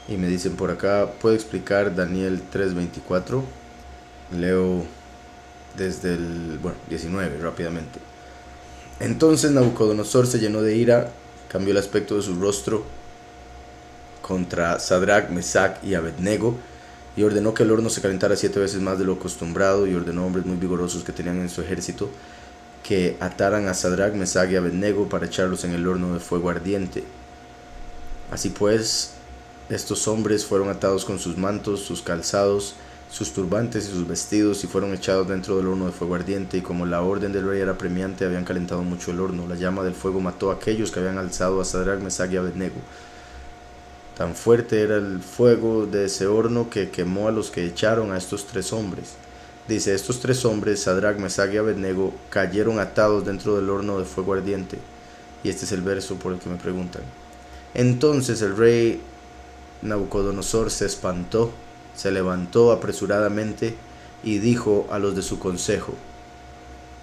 Y me dicen por acá, ¿puede explicar Daniel 3:24? Leo desde el 19 rápidamente. Entonces Nabucodonosor se llenó de ira, cambió el aspecto de su rostro contra Sadrach, Mesach y Abednego, y ordenó que el horno se calentara 7 veces más de lo acostumbrado, y ordenó a hombres muy vigorosos que tenían en su ejército que ataran a Sadrach, Mesach y Abednego para echarlos en el horno de fuego ardiente. Así pues, estos hombres fueron atados con sus mantos, sus calzados, sus turbantes y sus vestidos, y fueron echados dentro del horno de fuego ardiente. Y como la orden del rey era premiante, habían calentado mucho el horno. La llama del fuego mató a aquellos que habían alzado a Sadrach, Mesach y Abednego. Tan fuerte era el fuego de ese horno que quemó a los que echaron a estos 3 hombres. Dice, estos 3 hombres, Sadrach, Mesach y Abednego, cayeron atados dentro del horno de fuego ardiente. Y este es el verso por el que me preguntan. Entonces el rey Nabucodonosor se espantó, se levantó apresuradamente y dijo a los de su consejo,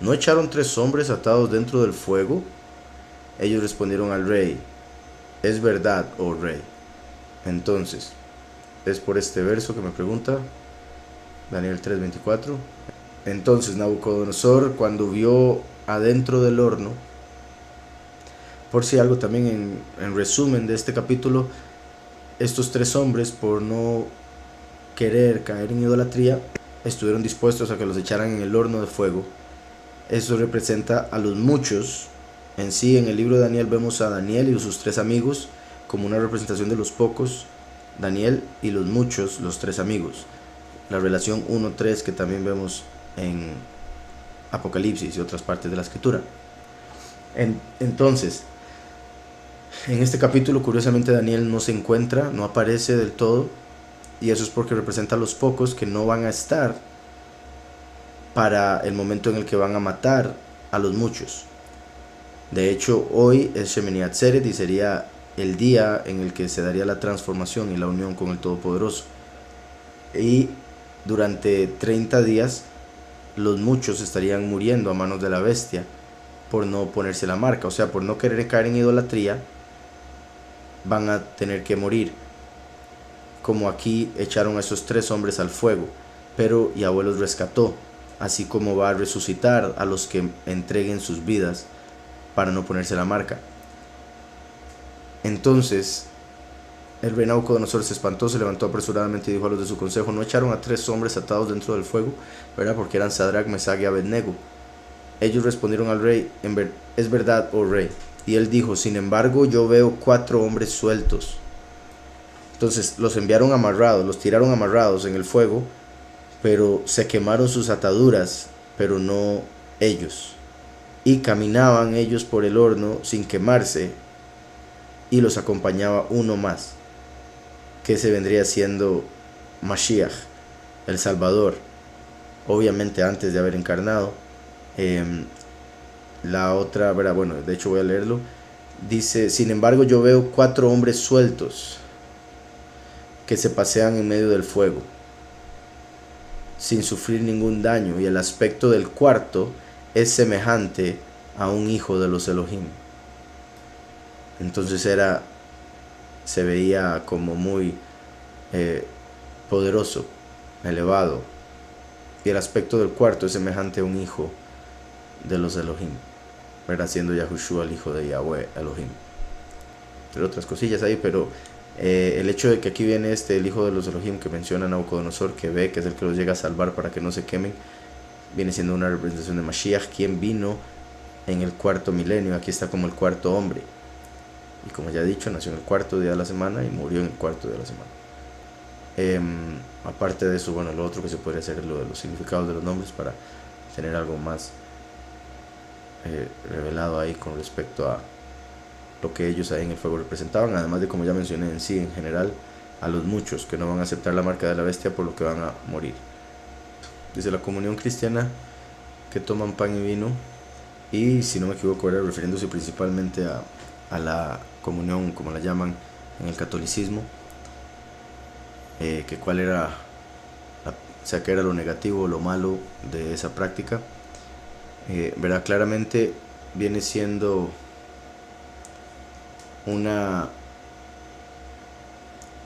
¿no echaron 3 hombres atados dentro del fuego? Ellos respondieron al rey, es verdad, oh rey. Entonces, es por este verso que me pregunta, Daniel 3:24. Entonces Nabucodonosor, cuando vio adentro del horno, por si algo también en resumen de este capítulo, estos 3 hombres, por no querer caer en idolatría, estuvieron dispuestos a que los echaran en el horno de fuego. Eso representa a los muchos. En sí, en el libro de Daniel vemos a Daniel y sus 3 amigos como una representación de los pocos, Daniel y los muchos, los 3 amigos. La relación 1-3 que también vemos en Apocalipsis y otras partes de la escritura. Entonces, en este capítulo, curiosamente, Daniel no se encuentra, no aparece del todo, y eso es porque representa a los pocos que no van a estar para el momento en el que van a matar a los muchos. De hecho, hoy es Shemini Atzeret y sería el día en el que se daría la transformación y la unión con el Todopoderoso. Y durante 30 días los muchos estarían muriendo a manos de la bestia por no ponerse la marca, o sea, por no querer caer en idolatría, van a tener que morir. Como aquí echaron a esos 3 hombres al fuego, pero Yahweh los rescató, así como va a resucitar a los que entreguen sus vidas para no ponerse la marca. Entonces el rey Nabucodonosor se espantó, se levantó apresuradamente y dijo a los de su consejo, ¿no echaron a 3 hombres atados dentro del fuego? ¿Verdad? Porque eran Sadrach, Mesach y Abednego. Ellos respondieron al rey, es verdad, oh rey. Y él dijo, sin embargo, yo veo 4 hombres sueltos. Entonces los enviaron amarrados, los tiraron amarrados en el fuego, pero se quemaron sus ataduras, pero no ellos. Y caminaban ellos por el horno sin quemarse, y los acompañaba uno más, que se vendría siendo Mashiach, el Salvador, obviamente antes de haber encarnado. La otra, bueno, de hecho voy a leerlo. Dice, sin embargo yo veo 4 hombres sueltos que se pasean en medio del fuego, sin sufrir ningún daño, y el aspecto del cuarto es semejante a un hijo de los Elohim. Entonces se veía como muy poderoso, elevado, y el aspecto del cuarto es semejante a un hijo de los Elohim, ¿verdad? Siendo Yahushua el hijo de Yahweh Elohim, entre otras cosillas ahí, pero el hecho de que aquí viene el hijo de los Elohim que menciona Nabucodonosor, que ve que es el que los llega a salvar para que no se quemen, viene siendo una representación de Mashiach, quien vino en el 4.º milenio. Aquí está como el 4 hombre, y como ya he dicho, nació en el 4 día de la semana y murió en el 4 día de la semana. Aparte de eso, bueno, lo otro que se podría hacer es lo de los significados de los nombres para tener algo más revelado ahí con respecto a lo que ellos ahí en el fuego representaban, además de, como ya mencioné, en sí, en general, a los muchos que no van a aceptar la marca de la bestia, por lo que van a morir. Dice la comunión cristiana que toman pan y vino, y si no me equivoco era refiriéndose principalmente a la comunión, como la llaman en el catolicismo, que cuál era, o sea, que era lo negativo o lo malo de esa práctica. ¿Verdad? Claramente viene siendo una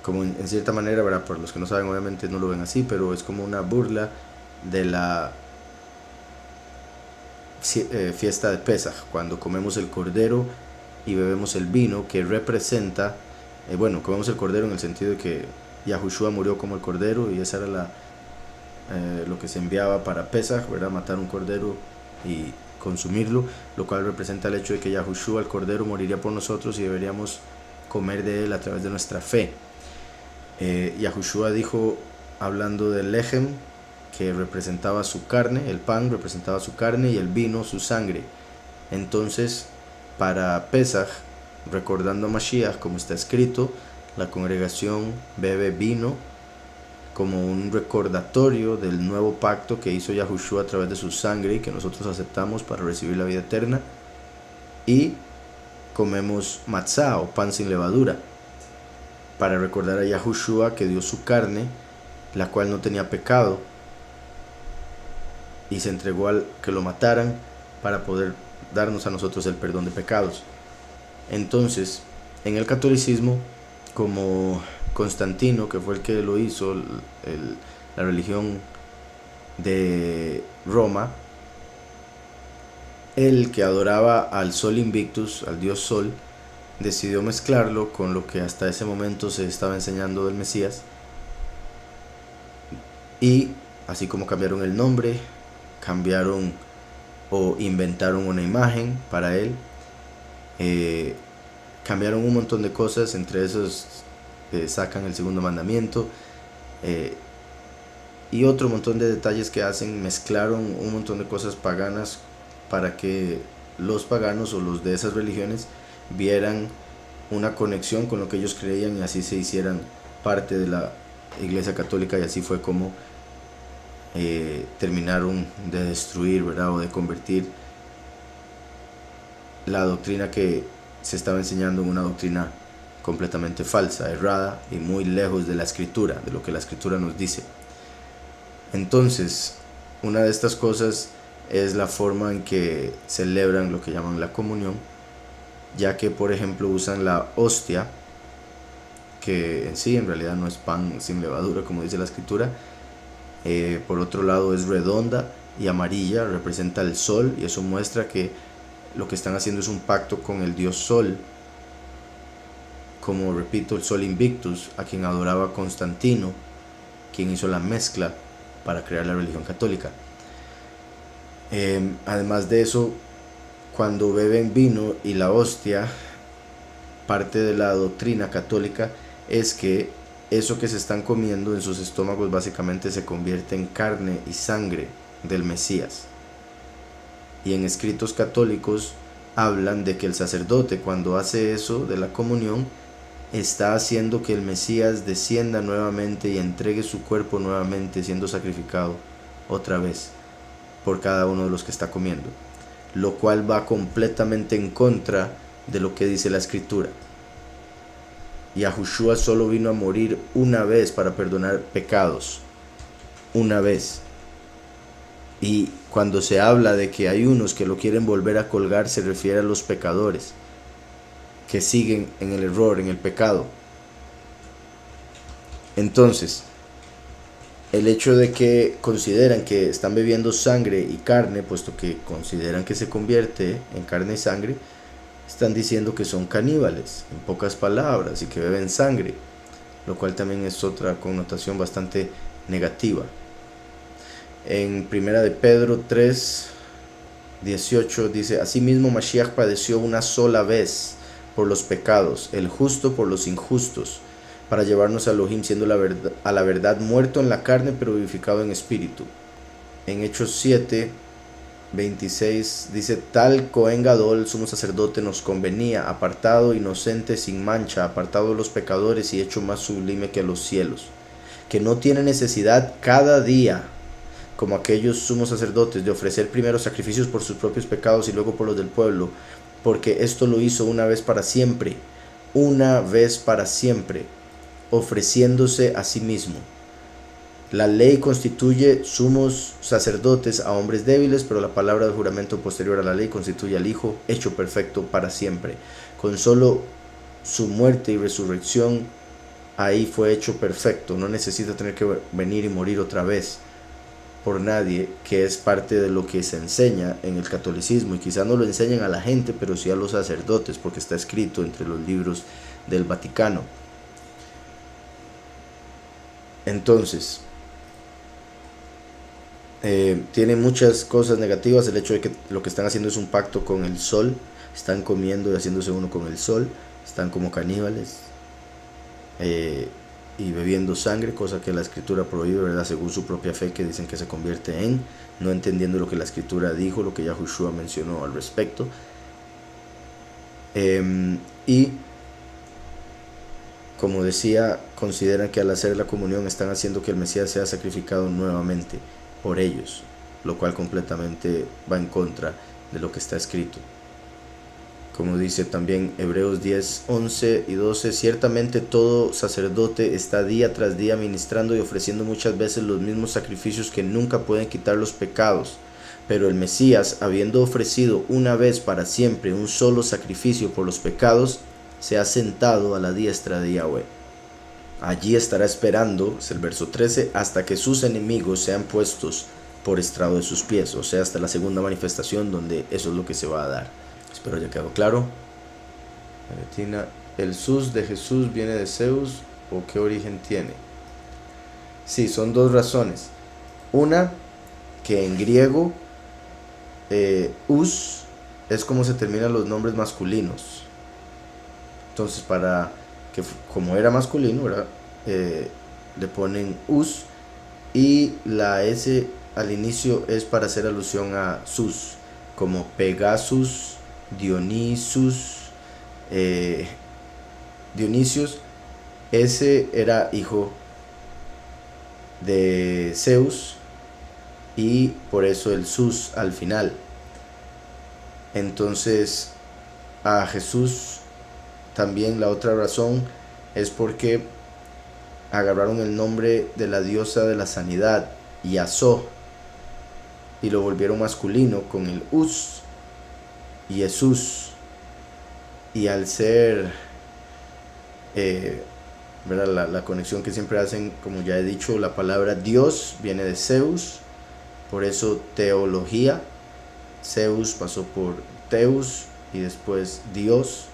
como en cierta manera, ¿verdad? Por los que no saben, obviamente no lo ven así, pero es como una burla de la fiesta de Pesaj, cuando comemos el cordero y bebemos el vino, que representa, comemos el cordero en el sentido de que Yahushua murió como el cordero, y esa era lo que se enviaba para Pesaj, ¿verdad? Matar un cordero y consumirlo, lo cual representa el hecho de que Yahushua, el cordero, moriría por nosotros y deberíamos comer de él a través de nuestra fe. Yahushua dijo, hablando del lejem, que representaba su carne, el pan representaba su carne y el vino su sangre. Entonces, para Pesaj, recordando a Mashiach, como está escrito, la congregación bebe vino como un recordatorio del nuevo pacto que hizo Yahushua a través de su sangre y que nosotros aceptamos para recibir la vida eterna. Y comemos matzá o pan sin levadura para recordar a Yahushua, que dio su carne, la cual no tenía pecado, y se entregó al que lo mataran para poder darnos a nosotros el perdón de pecados. Entonces, en el catolicismo, como Constantino, que fue el que lo hizo, la religión de Roma, el que adoraba al Sol Invictus, al dios Sol, decidió mezclarlo con lo que hasta ese momento se estaba enseñando del Mesías, y así como cambiaron el nombre, cambiaron o inventaron una imagen para él, cambiaron un montón de cosas, entre esos sacan el segundo mandamiento, y otro montón de detalles que hacen, mezclaron un montón de cosas paganas para que los paganos o los de esas religiones vieran una conexión con lo que ellos creían y así se hicieran parte de la Iglesia Católica, y así fue como terminaron de destruir, ¿verdad? O de convertir la doctrina que se estaba enseñando en una doctrina completamente falsa, errada y muy lejos de la escritura, de lo que la escritura nos dice. Entonces, una de estas cosas es la forma en que celebran lo que llaman la comunión, ya que por ejemplo usan la hostia, que en sí en realidad no es pan sin levadura como dice la escritura. Por otro lado es redonda y amarilla, representa el sol, y eso muestra que lo que están haciendo es un pacto con el dios Sol, como repito, el Sol Invictus, a quien adoraba Constantino, quien hizo la mezcla para crear la religión católica. Además de eso, cuando beben vino y la hostia, parte de la doctrina católica es que eso que se están comiendo en sus estómagos básicamente se convierte en carne y sangre del Mesías. Y en escritos católicos hablan de que el sacerdote, cuando hace eso de la comunión, está haciendo que el Mesías descienda nuevamente y entregue su cuerpo nuevamente, siendo sacrificado otra vez por cada uno de los que está comiendo, lo cual va completamente en contra de lo que dice la escritura. Yahushua solo vino a morir una vez para perdonar pecados, una vez. Y cuando se habla de que hay unos que lo quieren volver a colgar, se refiere a los pecadores que siguen en el error, en el pecado. Entonces, el hecho de que consideran que están bebiendo sangre y carne, puesto que consideran que se convierte en carne y sangre, están diciendo que son caníbales, en pocas palabras, y que beben sangre, lo cual también es otra connotación bastante negativa. En primera de Pedro 3:18 dice: asimismo Mashiach padeció una sola vez por los pecados, el justo por los injustos, para llevarnos a Elohim, siendo a la verdad muerto en la carne, pero vivificado en espíritu. En Hechos 7:26 dice: tal Cohen Gadol, sumo sacerdote, nos convenía, apartado, inocente, sin mancha, apartado de los pecadores y hecho más sublime que los cielos, que no tiene necesidad cada día, como aquellos sumos sacerdotes, de ofrecer primero sacrificios por sus propios pecados y luego por los del pueblo, porque esto lo hizo una vez para siempre, ofreciéndose a sí mismo. La ley constituye sumos sacerdotes a hombres débiles, pero la palabra del juramento posterior a la ley constituye al Hijo hecho perfecto para siempre. Con solo su muerte y resurrección ahí fue hecho perfecto, no necesita tener que venir y morir otra vez por nadie, que es parte de lo que se enseña en el catolicismo, y quizás no lo enseñan a la gente, pero sí a los sacerdotes, porque está escrito entre los libros del Vaticano. Entonces, tiene muchas cosas negativas el hecho de que lo que están haciendo es un pacto con el sol, están comiendo y haciéndose uno con el sol, están como caníbales, y bebiendo sangre, cosa que la escritura prohíbe, ¿verdad? Según su propia fe, que dicen que se convierte en, no entendiendo lo que la escritura dijo, lo que Yahushua mencionó al respecto. Y como decía, consideran que al hacer la comunión están haciendo que el Mesías sea sacrificado nuevamente por ellos, lo cual completamente va en contra de lo que está escrito. Como dice también Hebreos 10, 11 y 12, ciertamente todo sacerdote está día tras día ministrando y ofreciendo muchas veces los mismos sacrificios que nunca pueden quitar los pecados. Pero el Mesías, habiendo ofrecido una vez para siempre un solo sacrificio por los pecados, se ha sentado a la diestra de Yahweh. Allí estará esperando, es el verso 13, hasta que sus enemigos sean puestos por estrado de sus pies, o sea, hasta la segunda manifestación, donde eso es lo que se va a dar. Espero haya quedado claro. Valentina, ¿el Sus de Jesús viene de Zeus o qué origen tiene? Sí, son dos razones. Una, que en griego Us es como se terminan los nombres masculinos. Entonces, para que como era masculino, ¿verdad? Le ponen Us, y la S al inicio es para hacer alusión a Sus, como Pegasus, Dionisus, Dionisios. Ese era hijo de Zeus, y por eso el Sus al final. Entonces, a Jesús también la otra razón es porque agarraron el nombre de la diosa de la sanidad, Yazó, y lo volvieron masculino con el Us y Jesús. Y al ser ¿verdad? La conexión que siempre hacen, como ya he dicho, la palabra Dios viene de Zeus, por eso teología. Zeus pasó por Teus y después Dios,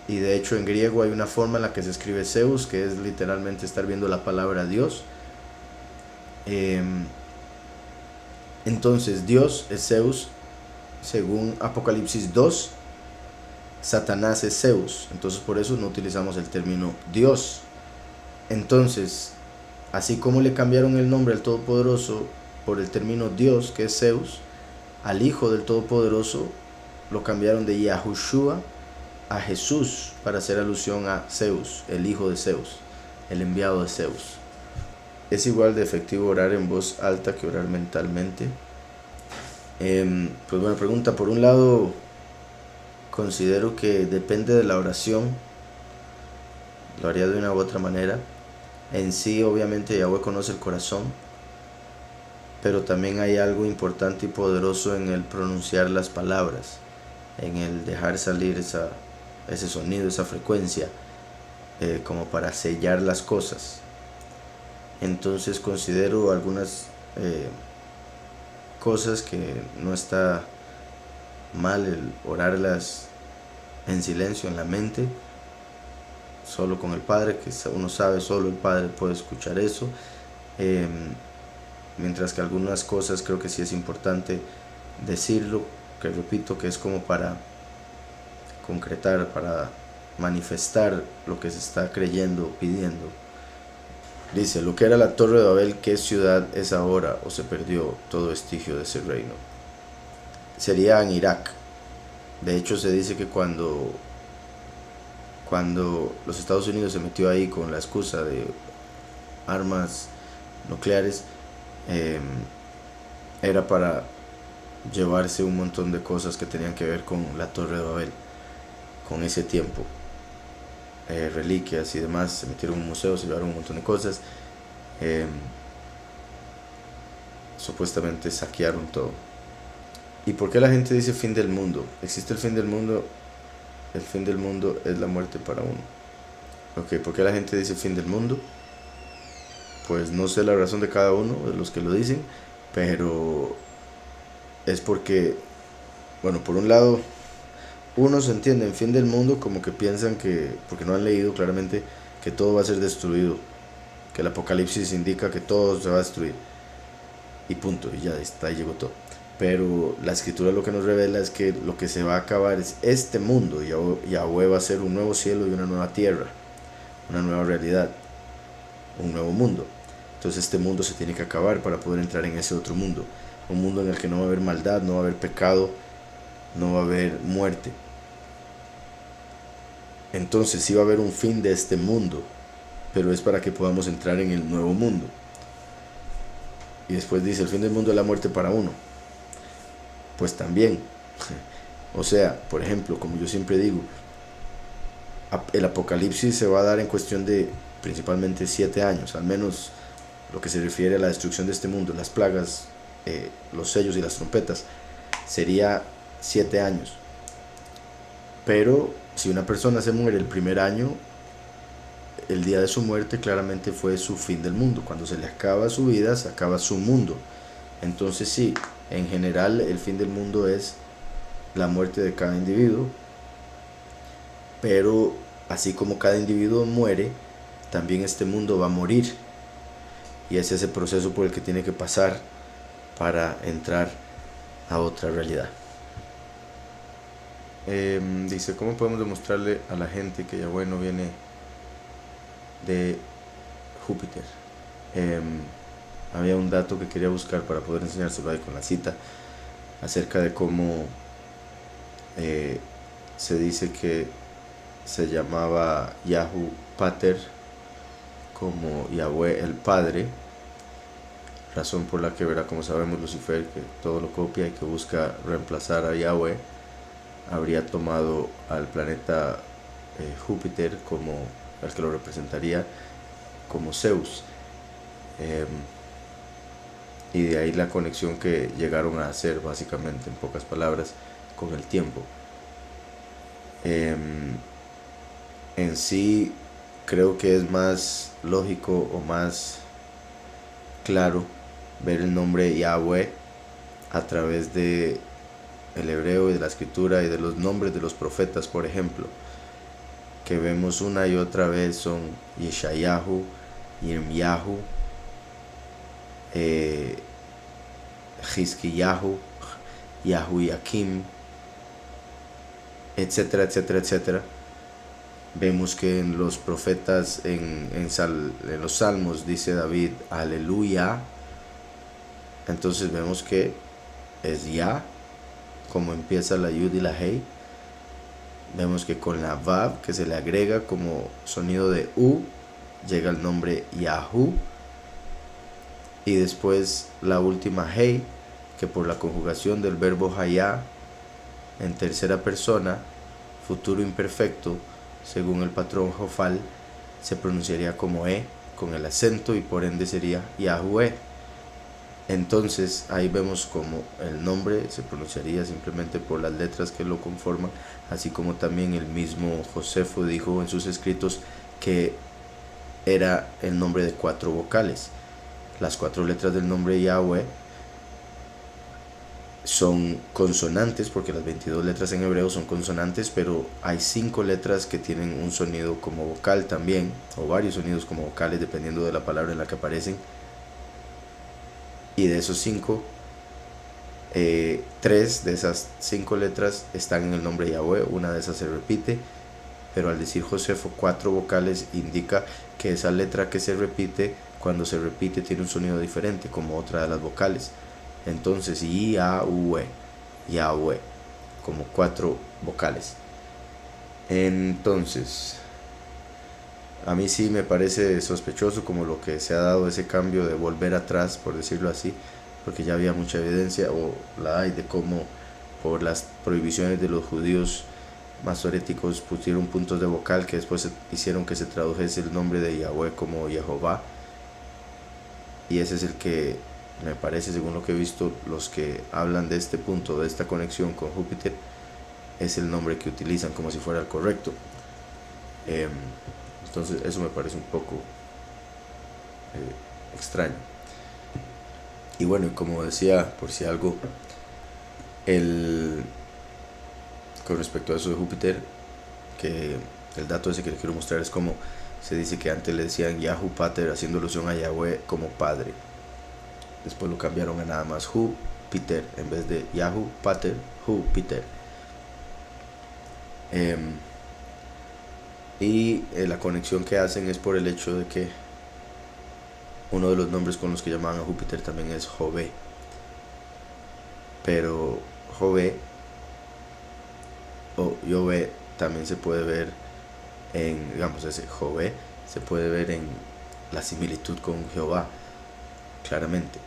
y de hecho en griego hay una forma en la que se escribe Zeus, que es literalmente estar viendo la palabra Dios. Entonces Dios es Zeus, según Apocalipsis 2, Satanás es Zeus, entonces por eso no utilizamos el término Dios. Entonces, así como le cambiaron el nombre al Todopoderoso por el término Dios, que es Zeus, al Hijo del Todopoderoso lo cambiaron de Yahushua a Jesús, para hacer alusión a Zeus, el hijo de Zeus, el enviado de Zeus. Es igual de efectivo orar en voz alta que orar mentalmente. Pues buena pregunta. Por un lado, considero que depende de la oración, lo haría de una u otra manera. En sí, obviamente, Yahweh conoce el corazón, pero también hay algo importante y poderoso en el pronunciar las palabras, en el dejar salir ese sonido, esa frecuencia, como para sellar las cosas. Entonces considero algunas cosas que no está mal el orarlas en silencio, en la mente, solo con el Padre, que uno sabe, solo el Padre puede escuchar eso. Mientras que algunas cosas creo que sí es importante decirlo, que repito, que es como para concretar, para manifestar lo que se está creyendo, pidiendo. Dice, lo que era la Torre de Babel, ¿qué ciudad es ahora o se perdió todo vestigio de ese reino? Sería en Irak. De hecho, se dice que cuando los Estados Unidos se metió ahí con la excusa de armas nucleares, era para llevarse un montón de cosas que tenían que ver con la Torre de Babel, con ese tiempo, reliquias y demás. Se metieron en un museo, se llevaron un montón de cosas, supuestamente saquearon todo. ¿Y por qué la gente dice fin del mundo? ¿Existe el fin del mundo? El fin del mundo es la muerte para uno. Ok, ¿por qué la gente dice fin del mundo? Pues no sé la razón de cada uno de los que lo dicen, pero es porque, bueno, por un lado, unos entienden fin del mundo como que piensan que, porque no han leído claramente, que todo va a ser destruido, que el apocalipsis indica que todo se va a destruir, y punto, y ya está, ahí llegó todo. Pero la escritura lo que nos revela es que lo que se va a acabar es este mundo, y Yahweh va a ser un nuevo cielo y una nueva tierra, una nueva realidad, un nuevo mundo. Entonces este mundo se tiene que acabar para poder entrar en ese otro mundo, un mundo en el que no va a haber maldad, no va a haber pecado, no va a haber muerte. Entonces sí va a haber un fin de este mundo, pero es para que podamos entrar en el nuevo mundo. Y después dice, el fin del mundo es la muerte para uno. Pues también, o sea, por ejemplo, como yo siempre digo, el apocalipsis se va a dar en cuestión de principalmente 7 años, al menos lo que se refiere a la destrucción de este mundo, las plagas, los sellos y las trompetas, sería 7 años. Pero si una persona se muere el primer año, el día de su muerte claramente fue su fin del mundo. Cuando se le acaba su vida, se acaba su mundo. Entonces sí, en general el fin del mundo es la muerte de cada individuo, pero así como cada individuo muere, también este mundo va a morir. Y es ese proceso por el que tiene que pasar para entrar a otra realidad. Dice, ¿cómo podemos demostrarle a la gente que Yahweh no viene de Júpiter? Había un dato que quería buscar para poder enseñárselo ahí con la cita, acerca de cómo se dice que se llamaba Yahu Pater, como Yahweh el Padre, razón por la que, verá, como sabemos, Lucifer, que todo lo copia y que busca reemplazar a Yahweh, habría tomado al planeta Júpiter como el que lo representaría como Zeus, y de ahí la conexión que llegaron a hacer, básicamente, en pocas palabras, con el tiempo. En sí creo que es más lógico o más claro ver el nombre Yahweh a través de el hebreo y de la escritura y de los nombres de los profetas, por ejemplo, que vemos una y otra vez son Yeshayahu, Yirmiyahu, Hizkiyahu, Yahuyakim, etcétera, etcétera, etcétera. Vemos que en los profetas, en los salmos, dice David, aleluya. Entonces vemos que es Ya, como empieza la Yud y la Hei. Vemos que con la Vav, que se le agrega como sonido de U, llega el nombre Yahu. Y después la última Hei, que por la conjugación del verbo Hayá en tercera persona, futuro imperfecto, según el patrón Jofal, se pronunciaría como con el acento, y por ende sería Yahweh. Entonces ahí vemos como el nombre se pronunciaría simplemente por las letras que lo conforman, así como también el mismo Josefo dijo en sus escritos que era el nombre de 4 vocales. Las 4 letras del nombre Yahweh son consonantes, porque las 22 letras en hebreo son consonantes, pero hay 5 letras que tienen un sonido como vocal también, o varios sonidos como vocales dependiendo de la palabra en la que aparecen. Y de esos 5, 3 de esas 5 letras están en el nombre Yahweh, una de esas se repite, pero al decir Josefo 4 vocales indica que esa letra que se repite, cuando se repite tiene un sonido diferente como otra de las vocales. Entonces Yahweh, Yahweh, como 4 vocales. Entonces a mí sí me parece sospechoso como lo que se ha dado ese cambio de volver atrás, por decirlo así, porque ya había mucha evidencia, o la hay, de cómo por las prohibiciones de los judíos masoréticos pusieron puntos de vocal que después hicieron que se tradujese el nombre de Yahweh como Jehová, y ese es el que me parece, según lo que he visto, los que hablan de este punto, de esta conexión con Júpiter, es el nombre que utilizan como si fuera el correcto. Entonces eso me parece un poco extraño. Y bueno, como decía, por si algo, con respecto a eso de Júpiter, que el dato ese que les quiero mostrar es como se dice que antes le decían Yahu Pater, haciendo alusión a Yahweh como padre. Después lo cambiaron a nada más Júpiter, en vez de Yahu Pater, Júpiter. La conexión que hacen es por el hecho de que uno de los nombres con los que llamaban a Júpiter también es Jove. Pero Jove o Yahweh también se puede ver en, digamos, ese Jove se puede ver en la similitud con Jehová, claramente.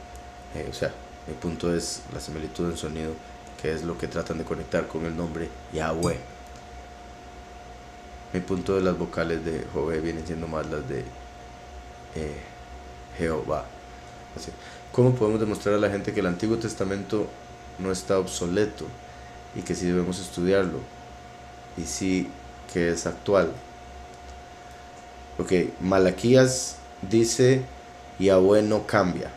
O sea, mi punto es la similitud en sonido, que es lo que tratan de conectar con el nombre Yahweh. Mi punto de las vocales de Jove vienen siendo más las de Jehová. Así. ¿Cómo podemos demostrar a la gente que el Antiguo Testamento no está obsoleto y que sí debemos estudiarlo y sí que es actual? Ok, Malaquías dice Yahweh no cambia.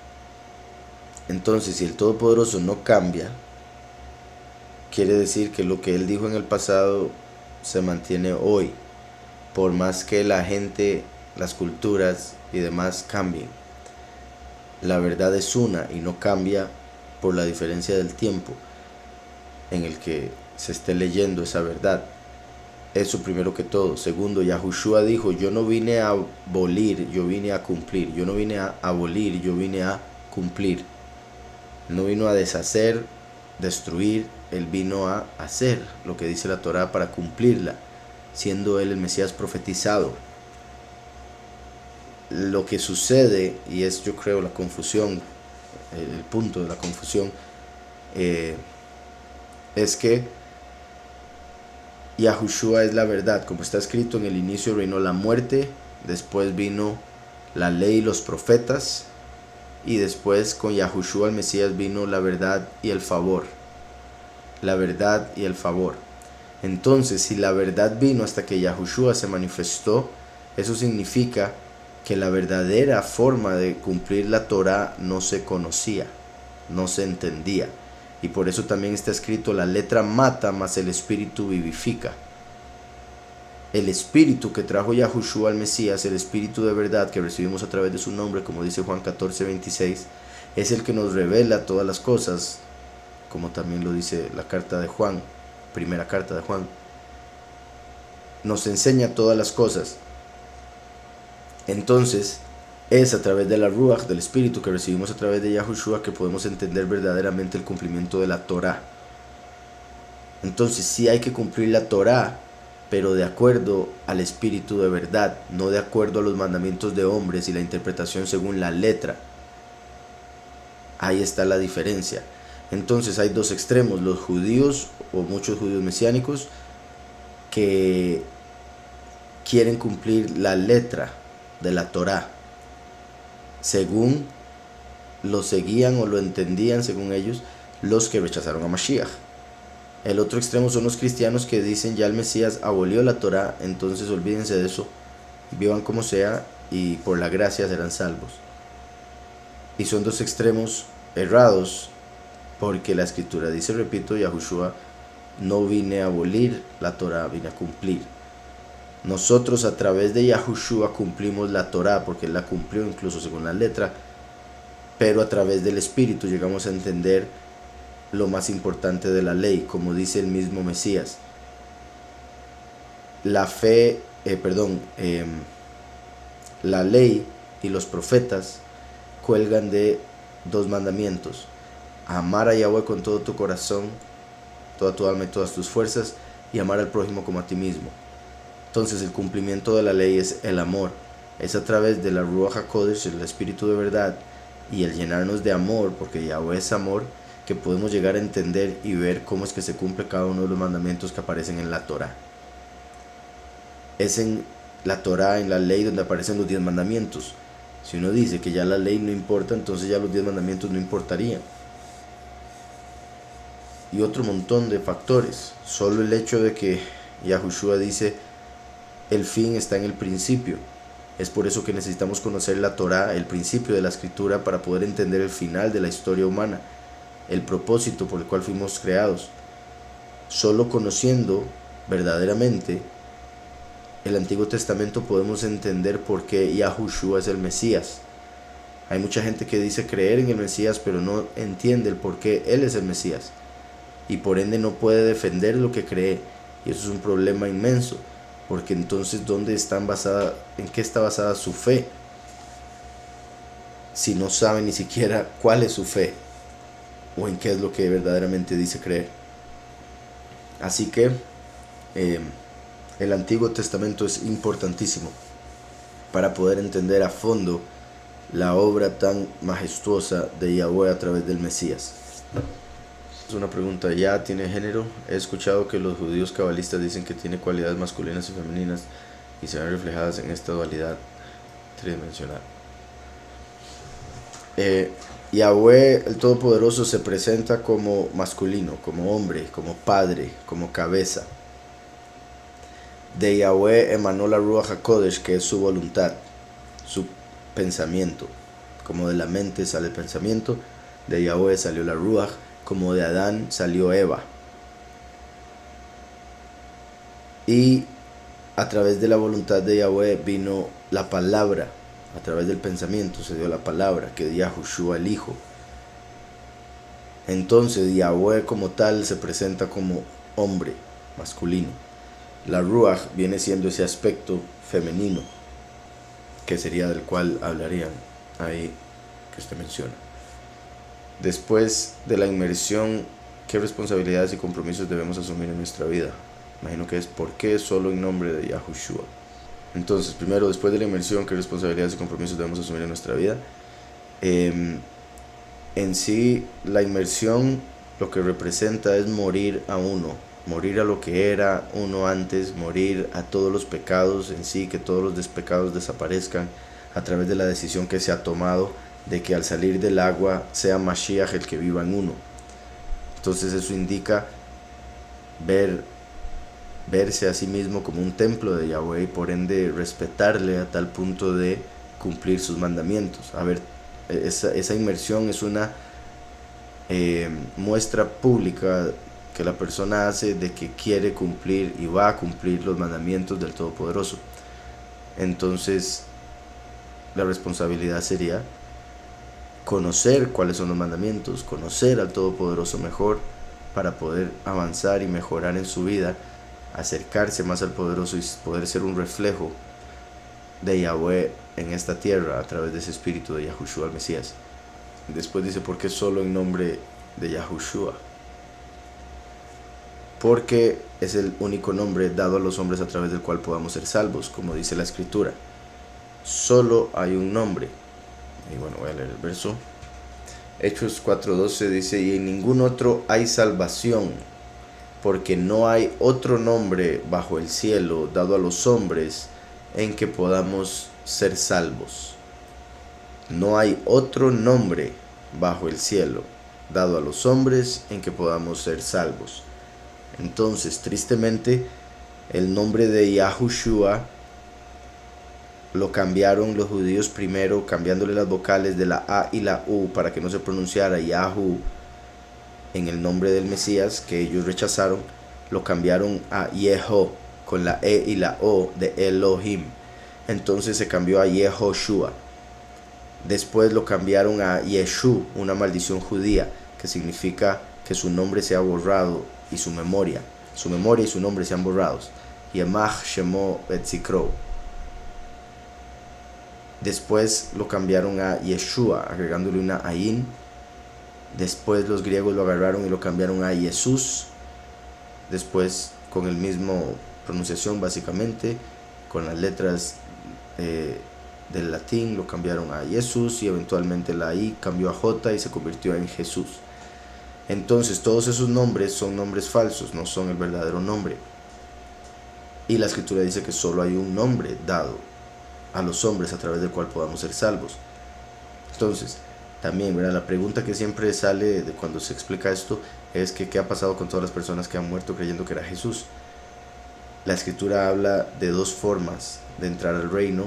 Entonces, si el Todopoderoso no cambia, quiere decir que lo que él dijo en el pasado se mantiene hoy, por más que la gente, las culturas y demás cambien. La verdad es una y no cambia por la diferencia del tiempo en el que se esté leyendo esa verdad. Eso primero que todo. Segundo, Yahushua dijo, yo no vine a abolir, yo vine a cumplir. Yo no vine a abolir, yo vine a cumplir. No vino a deshacer, destruir, él vino a hacer lo que dice la Torá para cumplirla, siendo él el Mesías profetizado. Lo que sucede, y es yo creo la confusión, el punto de la confusión, es que Yahushua es la verdad. Como está escrito, en el inicio reinó la muerte, después vino la ley y los profetas, y después con Yahushua el Mesías vino la verdad y el favor. La verdad y el favor. Entonces, si la verdad vino hasta que Yahushua se manifestó, eso significa que la verdadera forma de cumplir la Torá no se conocía, no se entendía. Y por eso también está escrito, la letra mata, mas el espíritu vivifica. El espíritu que trajo Yahushua al Mesías, el espíritu de verdad que recibimos a través de su nombre, como dice Juan 14:26, es el que nos revela todas las cosas, como también lo dice la carta de Juan, primera carta de Juan. Nos enseña todas las cosas. Entonces, es a través de la Ruach, del espíritu que recibimos a través de Yahushua, que podemos entender verdaderamente el cumplimiento de la Torá. Entonces, sí hay que cumplir la Torá, pero de acuerdo al espíritu de verdad, no de acuerdo a los mandamientos de hombres y la interpretación según la letra. Ahí está la diferencia. Entonces hay dos extremos, los judíos o muchos judíos mesiánicos que quieren cumplir la letra de la Torá según lo seguían o lo entendían según ellos los que rechazaron a Mashiach. El otro extremo son los cristianos que dicen ya el Mesías abolió la Torá, entonces olvídense de eso, vivan como sea y por la gracia serán salvos. Y son dos extremos errados, porque la escritura dice, repito, Yahushua no vine a abolir la Torá, vine a cumplir. Nosotros a través de Yahushua cumplimos la Torá, porque él la cumplió incluso según la letra, pero a través del Espíritu llegamos a entender lo más importante de la ley, como dice el mismo Mesías. La ley y los profetas cuelgan de dos mandamientos: amar a Yahweh con todo tu corazón, toda tu alma y todas tus fuerzas, y amar al prójimo como a ti mismo. Entonces el cumplimiento de la ley es el amor, es a través de la Ruach HaKodesh, el Espíritu de verdad, y el llenarnos de amor, porque Yahweh es amor, que podemos llegar a entender y ver cómo es que se cumple cada uno de los mandamientos que aparecen en la Torá. Es en la Torá, en la ley, donde aparecen los 10 mandamientos. Si uno dice que ya la ley no importa, entonces ya los 10 mandamientos no importarían. Y otro montón de factores. Solo el hecho de que Yahushua dice el fin está en el principio. Es por eso que necesitamos conocer la Torá, el principio de la escritura, para poder entender el final de la historia humana, el propósito por el cual fuimos creados. Solo conociendo verdaderamente el Antiguo Testamento podemos entender por qué Yahushua es el Mesías. Hay mucha gente que dice creer en el Mesías, pero no entiende el por qué Él es el Mesías, y por ende no puede defender lo que cree, y eso es un problema inmenso, porque entonces ¿en qué está basada su fe? Si no sabe ni siquiera cuál es su fe, o en qué es lo que verdaderamente dice creer. Así que el Antiguo Testamento es importantísimo para poder entender a fondo la obra tan majestuosa de Yahweh a través del Mesías. Es una pregunta, ¿ya tiene género? He escuchado que los judíos cabalistas dicen que tiene cualidades masculinas y femeninas y se ven reflejadas en esta dualidad tridimensional. Yahweh, el Todopoderoso, se presenta como masculino, como hombre, como padre, como cabeza. De Yahweh emanó la Ruach HaKodesh, que es su voluntad, su pensamiento. Como de la mente sale el pensamiento, de Yahweh salió la Ruach, como de Adán salió Eva. Y a través de la voluntad de Yahweh vino la palabra. A través del pensamiento se dio la palabra, que es Yahushua el Hijo. Entonces Yahweh como tal se presenta como hombre, masculino. La Ruach viene siendo ese aspecto femenino, que sería del cual hablarían ahí que usted menciona. Después de la inmersión, ¿qué responsabilidades y compromisos debemos asumir en nuestra vida? Imagino que es ¿por qué solo en nombre de Yahushua? Entonces, primero, después de la inmersión, ¿qué responsabilidades y compromisos debemos asumir en nuestra vida? En sí, la inmersión lo que representa es morir a uno, morir a lo que era uno antes, morir a todos los pecados en sí, que todos los despecados desaparezcan a través de la decisión que se ha tomado de que al salir del agua sea Mashiach el que viva en uno. Entonces eso indica verse a sí mismo como un templo de Yahweh y por ende respetarle a tal punto de cumplir sus mandamientos. Esa inmersión es una muestra pública que la persona hace de que quiere cumplir y va a cumplir los mandamientos del Todopoderoso. Entonces la responsabilidad sería conocer cuáles son los mandamientos, conocer al Todopoderoso mejor para poder avanzar y mejorar en su vida, acercarse más al Poderoso y poder ser un reflejo de Yahweh en esta tierra a través de ese espíritu de Yahushua el Mesías. Después dice, ¿por qué solo en nombre de Yahushua? Porque es el único nombre dado a los hombres a través del cual podamos ser salvos, como dice la Escritura. Solo hay un nombre. Y bueno, voy a leer el verso. Hechos 4:12 dice, y en ningún otro hay salvación, porque no hay otro nombre bajo el cielo dado a los hombres en que podamos ser salvos. No hay otro nombre bajo el cielo dado a los hombres en que podamos ser salvos. Entonces, tristemente, el nombre de Yahushua lo cambiaron los judíos primero, cambiándole las vocales de la A y la U para que no se pronunciara Yahu en el nombre del Mesías, que ellos rechazaron. Lo cambiaron a Yeho con la E y la O de Elohim. Entonces se cambió a Yehoshua. Después lo cambiaron a Yeshu, una maldición judía, que significa que su nombre se ha borrado y su memoria y su nombre se han borrado. Yemach Shemo et Zikro. Después lo cambiaron a Yeshua, agregándole una Ayin. Después los griegos lo agarraron y lo cambiaron a Jesús. Después, con el mismo pronunciación básicamente, con las letras del latín, lo cambiaron a Jesús y eventualmente la I cambió a J y se convirtió en Jesús. Entonces todos esos nombres son nombres falsos, no son el verdadero nombre. Y la Escritura dice que solo hay un nombre dado a los hombres a través del cual podamos ser salvos. Entonces, también, ¿verdad? La pregunta que siempre sale de cuando se explica esto es que ¿qué ha pasado con todas las personas que han muerto creyendo que era Jesús? la escritura habla de dos formas de entrar al reino,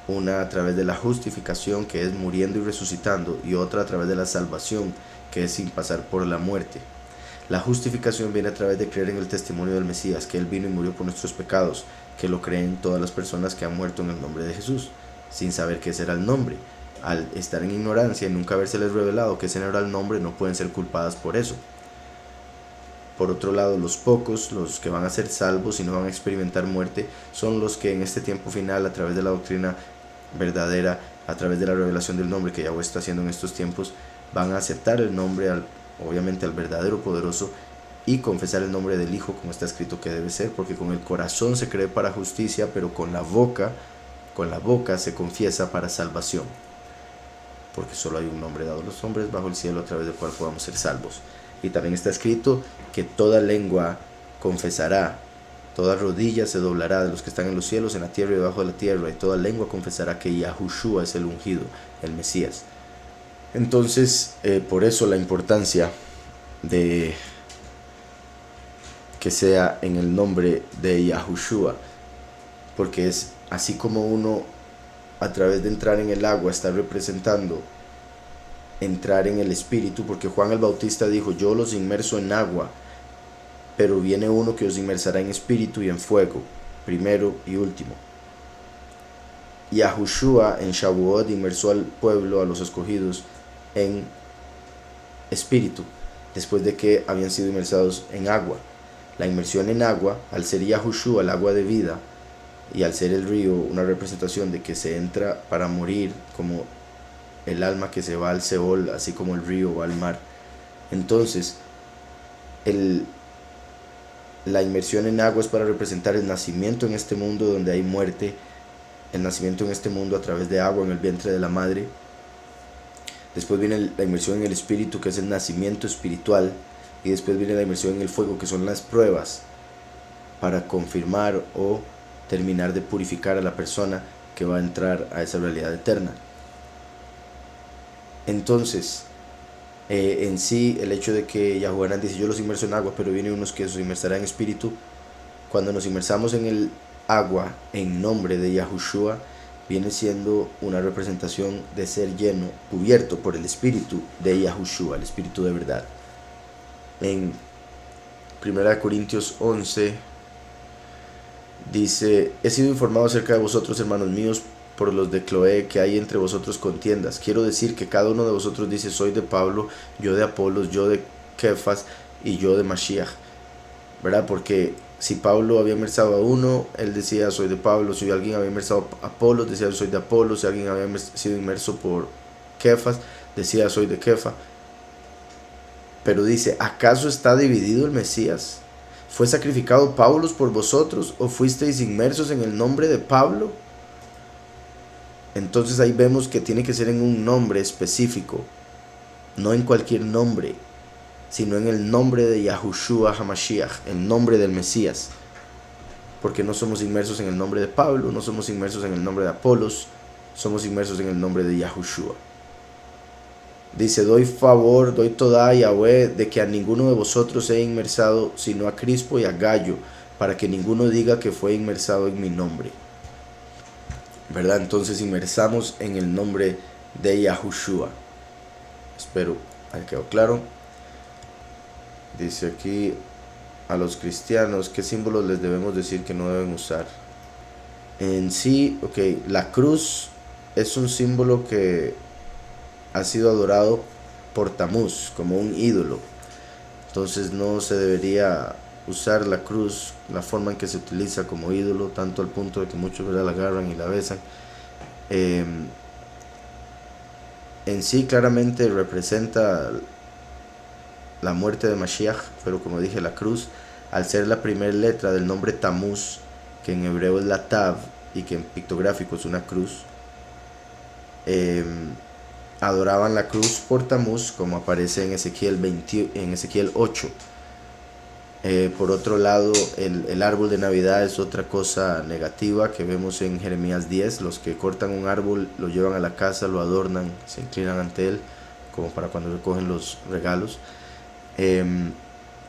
una a través de la justificación, que es muriendo y resucitando, y otra a través de la salvación, que es sin pasar por la muerte. La justificación viene a través de creer en el testimonio del Mesías, que Él vino y murió por nuestros pecados, que lo creen todas las personas que han muerto en el nombre de Jesús, sin saber qué será el nombre. Al estar en ignorancia y nunca habérseles revelado que ese no era el nombre, no pueden ser culpadas por eso. Por otro lado, los pocos, los que van a ser salvos y no van a experimentar muerte, son los que en este tiempo final, a través de la doctrina verdadera, a través de la revelación del nombre que Yahweh está haciendo en estos tiempos, van a aceptar el nombre, obviamente al verdadero poderoso, y confesar el nombre del Hijo, como está escrito que debe ser, porque con el corazón se cree para justicia, pero con la boca se confiesa para salvación, porque solo hay un nombre dado a los hombres bajo el cielo a través del cual podamos ser salvos. Y también está escrito que toda lengua confesará, toda rodilla se doblará de los que están en los cielos, en la tierra y debajo de la tierra, y toda lengua confesará que Yahushua es el ungido, el Mesías. Entonces, por eso la importancia de que sea en el nombre de Yahushua, porque es así como uno a través de entrar en el agua está representando entrar en el Espíritu, porque Juan el Bautista dijo: yo los inmerso en agua, pero viene uno que os inmersará en espíritu y en fuego, primero y último. Yahushua en Shavuot inmersó al pueblo, a los escogidos, en espíritu, después de que habían sido inmersados en agua. La inmersión en agua, al ser Yahushua el agua de vida, y al ser el río una representación de que se entra para morir, como el alma que se va al Seol, así como el río va al mar. Entonces, la inmersión en agua es para representar el nacimiento en este mundo donde hay muerte, el nacimiento en este mundo a través de agua en el vientre de la madre. Después viene la inmersión en el espíritu, que es el nacimiento espiritual, y después viene la inmersión en el fuego, que son las pruebas para confirmar o terminar de purificar a la persona que va a entrar a esa realidad eterna. Entonces, en sí, el hecho de que Yahuanán dice: yo los inmerso en agua, pero viene unos que los inmersará en espíritu. Cuando nos inmersamos en el agua en nombre de Yahushua, viene siendo una representación de ser lleno, cubierto por el espíritu de Yahushua, el espíritu de verdad. En 1 Corintios 11 dice: he sido informado acerca de vosotros, hermanos míos, por los de Cloé, que hay entre vosotros contiendas. Quiero decir que cada uno de vosotros dice: soy de Pablo, yo de Apolos, yo de Kefas y yo de Mashiach, ¿verdad? Porque si Pablo había inmersado a uno, él decía: soy de Pablo. Si alguien había inmersado a Apolos, decía: soy de Apolos. Si alguien había sido inmerso por Kefas, decía: soy de Kefa. Pero dice: ¿acaso está dividido el Mesías? ¿Fue sacrificado Pablo por vosotros, o fuisteis inmersos en el nombre de Pablo? Entonces ahí vemos que tiene que ser en un nombre específico, no en cualquier nombre, sino en el nombre de Yahushua HaMashiach, el nombre del Mesías. Porque no somos inmersos en el nombre de Pablo, no somos inmersos en el nombre de Apolos, somos inmersos en el nombre de Yahushua. Dice: doy toda a Yahweh de que a ninguno de vosotros he inmersado, sino a Crispo y a Gallo, para que ninguno diga que fue inmersado en mi nombre. ¿Verdad? Entonces inmersamos en el nombre de Yahushua. Espero haya quedado claro. Dice aquí: a los cristianos, ¿qué símbolos les debemos decir que no deben usar? En sí, la cruz es un símbolo que ha sido adorado por Tamuz como un ídolo. Entonces no se debería usar la cruz, la forma en que se utiliza como ídolo, tanto al punto de que muchos, ¿verdad?, la agarran y la besan. En sí claramente representa la muerte de Mashiach, pero como dije, la cruz, al ser la primera letra del nombre Tamuz, que en hebreo es la Tav y que en pictográfico es una cruz, adoraban la cruz por Tamuz, como aparece en Ezequiel 8. Por otro lado, el árbol de Navidad es otra cosa negativa que vemos en Jeremías 10. Los que cortan un árbol, lo llevan a la casa, lo adornan, se inclinan ante él, como para cuando recogen los regalos.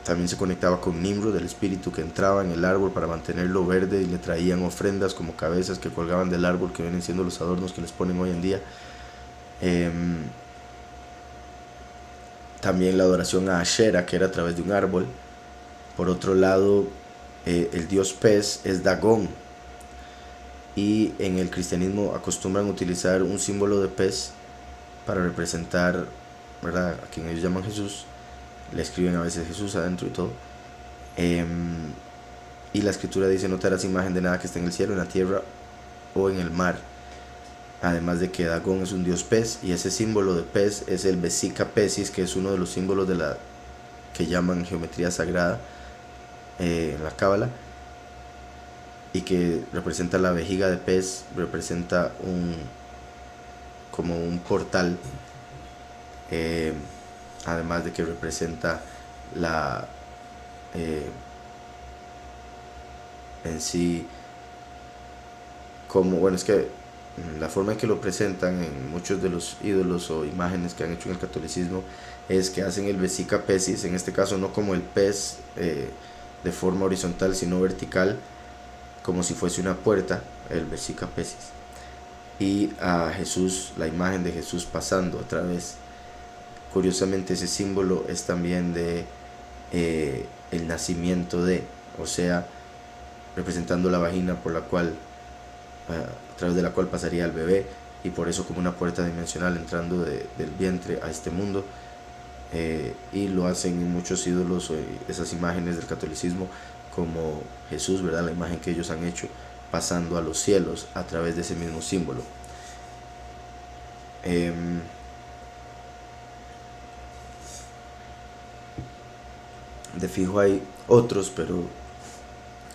También se conectaba con Nimrod, el espíritu que entraba en el árbol para mantenerlo verde, y le traían ofrendas como cabezas que colgaban del árbol, que vienen siendo los adornos que les ponen hoy en día. También la adoración a Ashera, que era a través de un árbol. Por otro lado, el dios pez es Dagón, y en el cristianismo acostumbran utilizar un símbolo de pez para representar, ¿verdad?, a quien ellos llaman Jesús. Le escriben a veces Jesús adentro y todo. Y la escritura dice: no te harás imagen de nada que esté en el cielo, en la tierra o en el mar. Además de que Dagón es un dios pez, y ese símbolo de pez es el Vesica Pesis, que es uno de los símbolos de la que llaman geometría sagrada en la Cábala, y que representa la vejiga de pez, representa como un portal, además de que representa la en sí, como, bueno, es que la forma en que lo presentan en muchos de los ídolos o imágenes que han hecho en el catolicismo es que hacen el Vesica Pesis, en este caso no como el pez de forma horizontal, sino vertical, como si fuese una puerta, el Vesica Pesis, y a Jesús, la imagen de Jesús pasando a través. Curiosamente, ese símbolo es también de el nacimiento de, o sea, representando la vagina por la cual, a través de la cual pasaría el bebé, y por eso como una puerta dimensional entrando del vientre a este mundo. Y lo hacen en muchos ídolos, esas imágenes del catolicismo, como Jesús, ¿verdad?, la imagen que ellos han hecho pasando a los cielos a través de ese mismo símbolo. De fijo hay otros, pero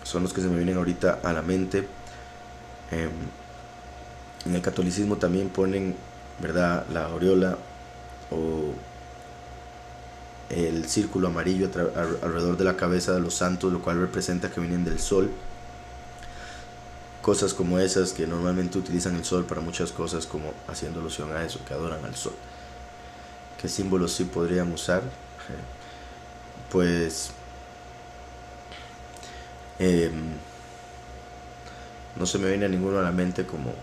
son los que se me vienen ahorita a la mente. En el catolicismo también ponen, ¿verdad?, la aureola o el círculo amarillo alrededor de la cabeza de los santos, lo cual representa que vienen del sol. Cosas como esas, que normalmente utilizan el sol para muchas cosas, como haciendo alusión a eso, que adoran al sol. ¿Qué símbolos sí podrían usar? Pues no se me viene a ninguno a la mente como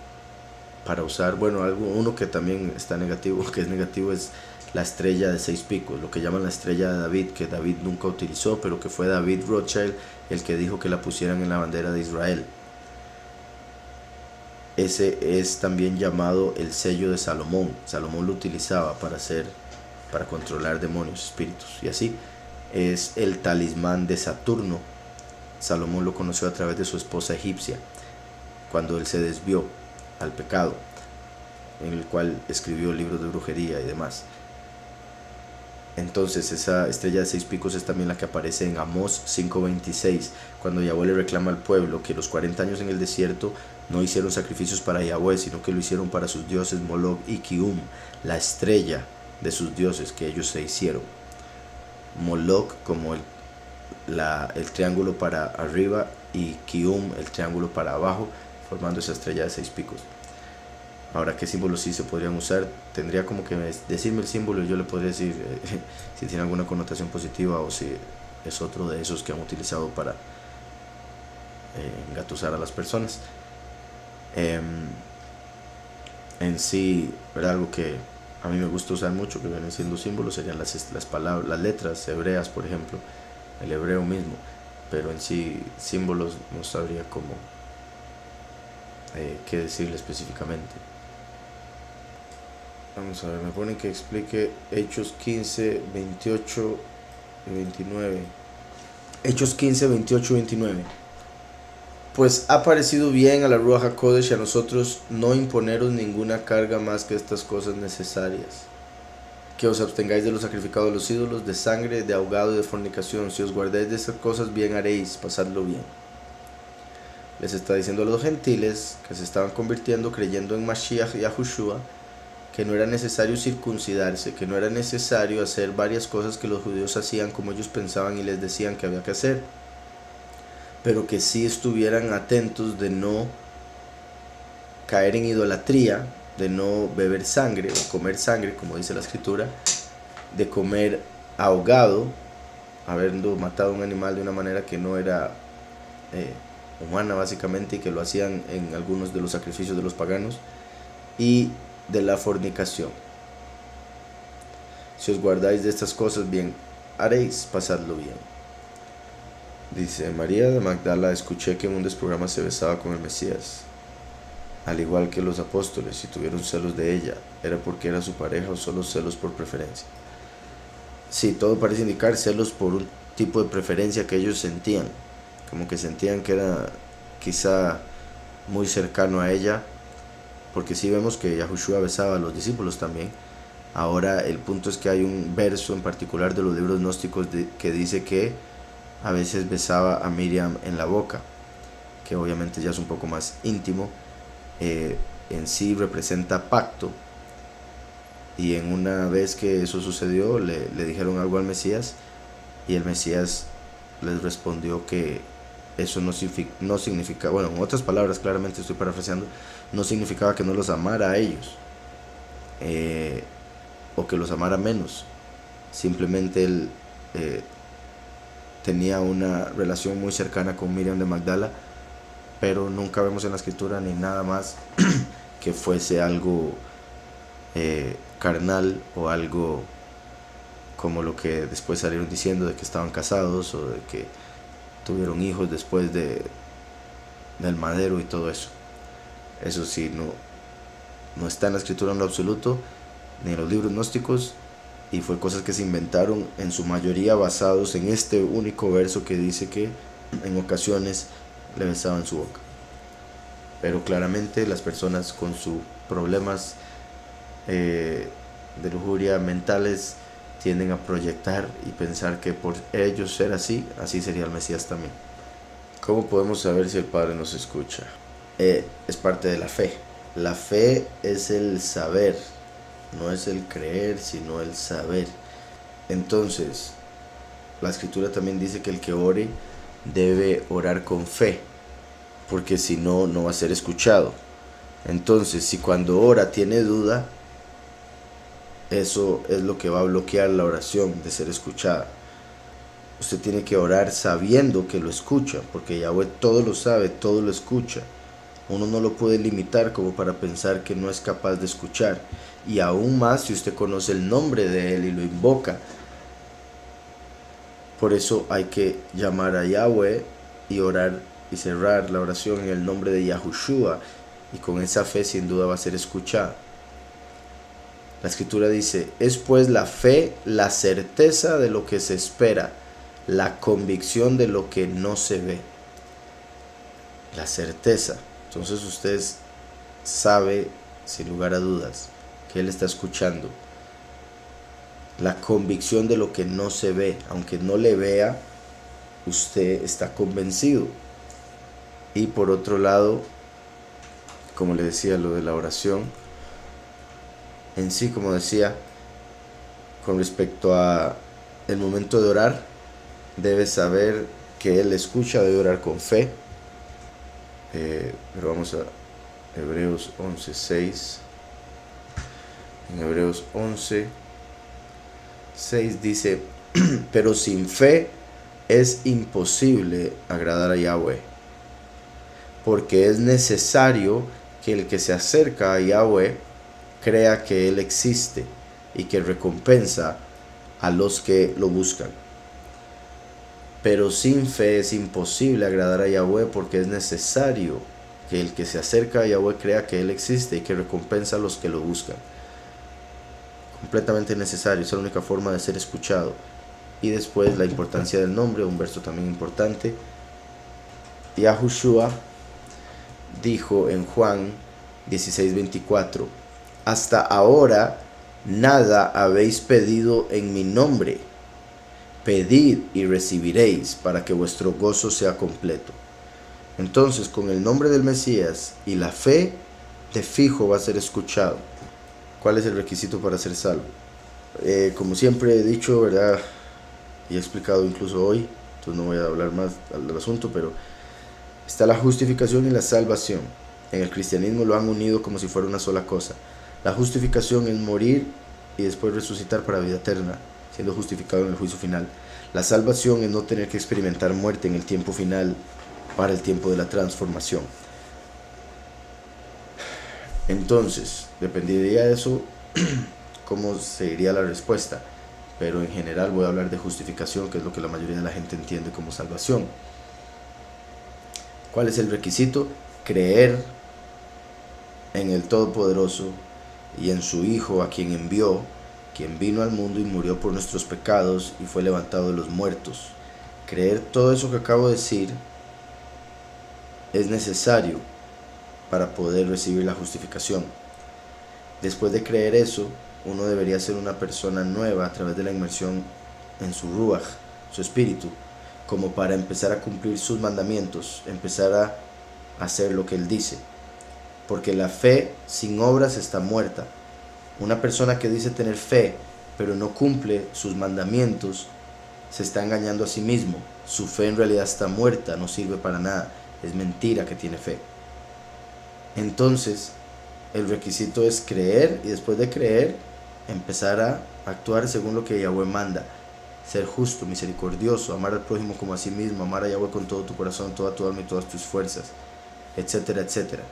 para usar. Bueno, uno que también está negativo, que es negativo, es la estrella de 6 picos, lo que llaman la estrella de David, que David nunca utilizó, pero que fue David Rothschild el que dijo que la pusieran en la bandera de Israel. Ese es también llamado el sello de Salomón. Salomón lo utilizaba para controlar demonios, espíritus, y así. Es el talismán de Saturno. Salomón lo conoció a través de su esposa egipcia, cuando él se desvió al pecado, en el cual escribió libros de brujería y demás. Entonces esa estrella de 6 picos es también la que aparece en Amós 5:26, cuando Yahweh le reclama al pueblo que los 40 años en el desierto no hicieron sacrificios para Yahweh, sino que lo hicieron para sus dioses Moloch y Kium, la estrella de sus dioses que ellos se hicieron. Moloch como el triángulo para arriba, y Kium el triángulo para abajo, formando esa estrella de 6 picos. Ahora, ¿qué símbolos sí se podrían usar? Tendría como que decirme el símbolo y yo le podría decir si tiene alguna connotación positiva o si es otro de esos que han utilizado para engatusar a las personas. En sí, ¿verdad?, algo que a mí me gusta usar mucho, que vienen siendo símbolos, serían las palabras, las letras hebreas, por ejemplo, el hebreo mismo. Pero en sí, símbolos no sabría cómo qué decirle específicamente. Vamos a ver, me ponen que explique Hechos 15, 28 y 29. Hechos 15, 28 y 29. Pues ha parecido bien a la Ruach HaKodesh y a nosotros no imponeros ninguna carga más que estas cosas necesarias: que os abstengáis de los sacrificados de los ídolos, de sangre, de ahogado y de fornicación. Si os guardáis de estas cosas, bien haréis, pasadlo bien. Les está diciendo a los gentiles que se estaban convirtiendo, creyendo en Mashiach y Yahushua, que no era necesario circuncidarse, que no era necesario hacer varias cosas que los judíos hacían como ellos pensaban y les decían que había que hacer, pero que sí estuvieran atentos de no caer en idolatría, de no beber sangre o comer sangre, como dice la escritura, de comer ahogado habiendo matado un animal de una manera que no era humana básicamente, y que lo hacían en algunos de los sacrificios de los paganos, y de la fornicación. Si os guardáis de estas cosas, bien haréis, pasadlo bien. Dice: María de Magdala, escuché que en un programa se besaba con el Mesías, al igual que los apóstoles. Si tuvieron celos de ella, ¿era porque era su pareja o solo celos por preferencia? Sí, todo parece indicar celos por un tipo de preferencia que ellos sentían, como que sentían que era quizá muy cercano a ella, porque sí vemos que Yahushua besaba a los discípulos también. Ahora el punto es que hay un verso en particular de los libros gnósticos que dice que a veces besaba a Miriam en la boca, que obviamente ya es un poco más íntimo. En sí representa pacto, y en una vez que eso sucedió le dijeron algo al Mesías, y el Mesías les respondió que eso no significa, bueno, en otras palabras, claramente estoy parafraseando, no significaba que no los amara a ellos, o que los amara menos. Simplemente él tenía una relación muy cercana con Miriam de Magdala, pero nunca vemos en la escritura ni nada más que fuese algo carnal, o algo como lo que después salieron diciendo de que estaban casados, o de que tuvieron hijos después del madero y todo eso. Eso sí, no está en la escritura en lo absoluto, ni en los libros gnósticos, y fue cosas que se inventaron en su mayoría basados en este único verso que dice que en ocasiones le besaban su boca. Pero claramente las personas con sus problemas de lujuria mentales tienden a proyectar y pensar que por ellos ser así sería el Mesías también. ¿Cómo podemos saber si el Padre nos escucha? Es parte de la fe. La fe es el saber, no es el creer, sino el saber. Entonces, la escritura también dice que el que ore debe orar con fe, porque si no, no va a ser escuchado. Entonces, si cuando ora tiene duda, eso es lo que va a bloquear la oración de ser escuchada. Usted tiene que orar sabiendo que lo escucha, porque Yahweh todo lo sabe, todo lo escucha. Uno no lo puede limitar como para pensar que no es capaz de escuchar. Y aún más si usted conoce el nombre de Él y lo invoca. Por eso hay que llamar a Yahweh y orar y cerrar la oración en el nombre de Yahushua, y con esa fe sin duda va a ser escuchada. La escritura dice: es pues la fe la certeza de lo que se espera, la convicción de lo que no se ve. La certeza. Entonces usted sabe sin lugar a dudas que Él está escuchando. La convicción de lo que no se ve, aunque no le vea, usted está convencido. Y por otro lado, como le decía, lo de la oración en sí, como decía, con respecto a el momento de orar, debe saber que Él escucha, debe orar con fe. Pero vamos a Hebreos 11:6. En Hebreos 11:6 dice: pero sin fe es imposible agradar a Yahweh, porque es necesario que el que se acerca a Yahweh crea que Él existe y que recompensa a los que lo buscan. Pero sin fe es imposible agradar a Yahweh, porque es necesario que el que se acerca a Yahweh crea que Él existe y que recompensa a los que lo buscan. Completamente necesario, es la única forma de ser escuchado. Y después la importancia del nombre, un verso también importante. Yahushua dijo en Juan 16:24: hasta ahora nada habéis pedido en mi nombre. Pedid y recibiréis, para que vuestro gozo sea completo. Entonces, con el nombre del Mesías y la fe, de fijo va a ser escuchado. ¿Cuál es el requisito para ser salvo? Como siempre he dicho, ¿verdad? Y he explicado incluso hoy, entonces no voy a hablar más del asunto, pero está la justificación y la salvación. En el cristianismo lo han unido como si fuera una sola cosa. La justificación es morir y después resucitar para vida eterna. siendo justificado en el juicio final. La salvación es no tener que experimentar muerte en el tiempo final para el tiempo de la transformación. Entonces, dependería de eso cómo sería la respuesta, pero en general voy a hablar de justificación, que es lo que la mayoría de la gente entiende como salvación. ¿Cuál es el requisito? Creer en el Todopoderoso y en su Hijo, a quien envió, quien vino al mundo y murió por nuestros pecados y fue levantado de los muertos. Creer todo eso que acabo de decir es necesario para poder recibir la justificación. Después de creer eso, uno debería ser una persona nueva a través de la inmersión en su ruach, su espíritu, como para empezar a cumplir sus mandamientos, empezar a hacer lo que él dice. Porque la fe sin obras está muerta. Una persona que dice tener fe, pero no cumple sus mandamientos, se está engañando a sí mismo. Su fe en realidad está muerta, no sirve para nada. Es mentira que tiene fe. Entonces, el requisito es creer, y después de creer, empezar a actuar según lo que Yahweh manda. Ser justo, misericordioso, amar al prójimo como a sí mismo, amar a Yahweh con todo tu corazón, toda tu alma y todas tus fuerzas, etcétera, etcétera.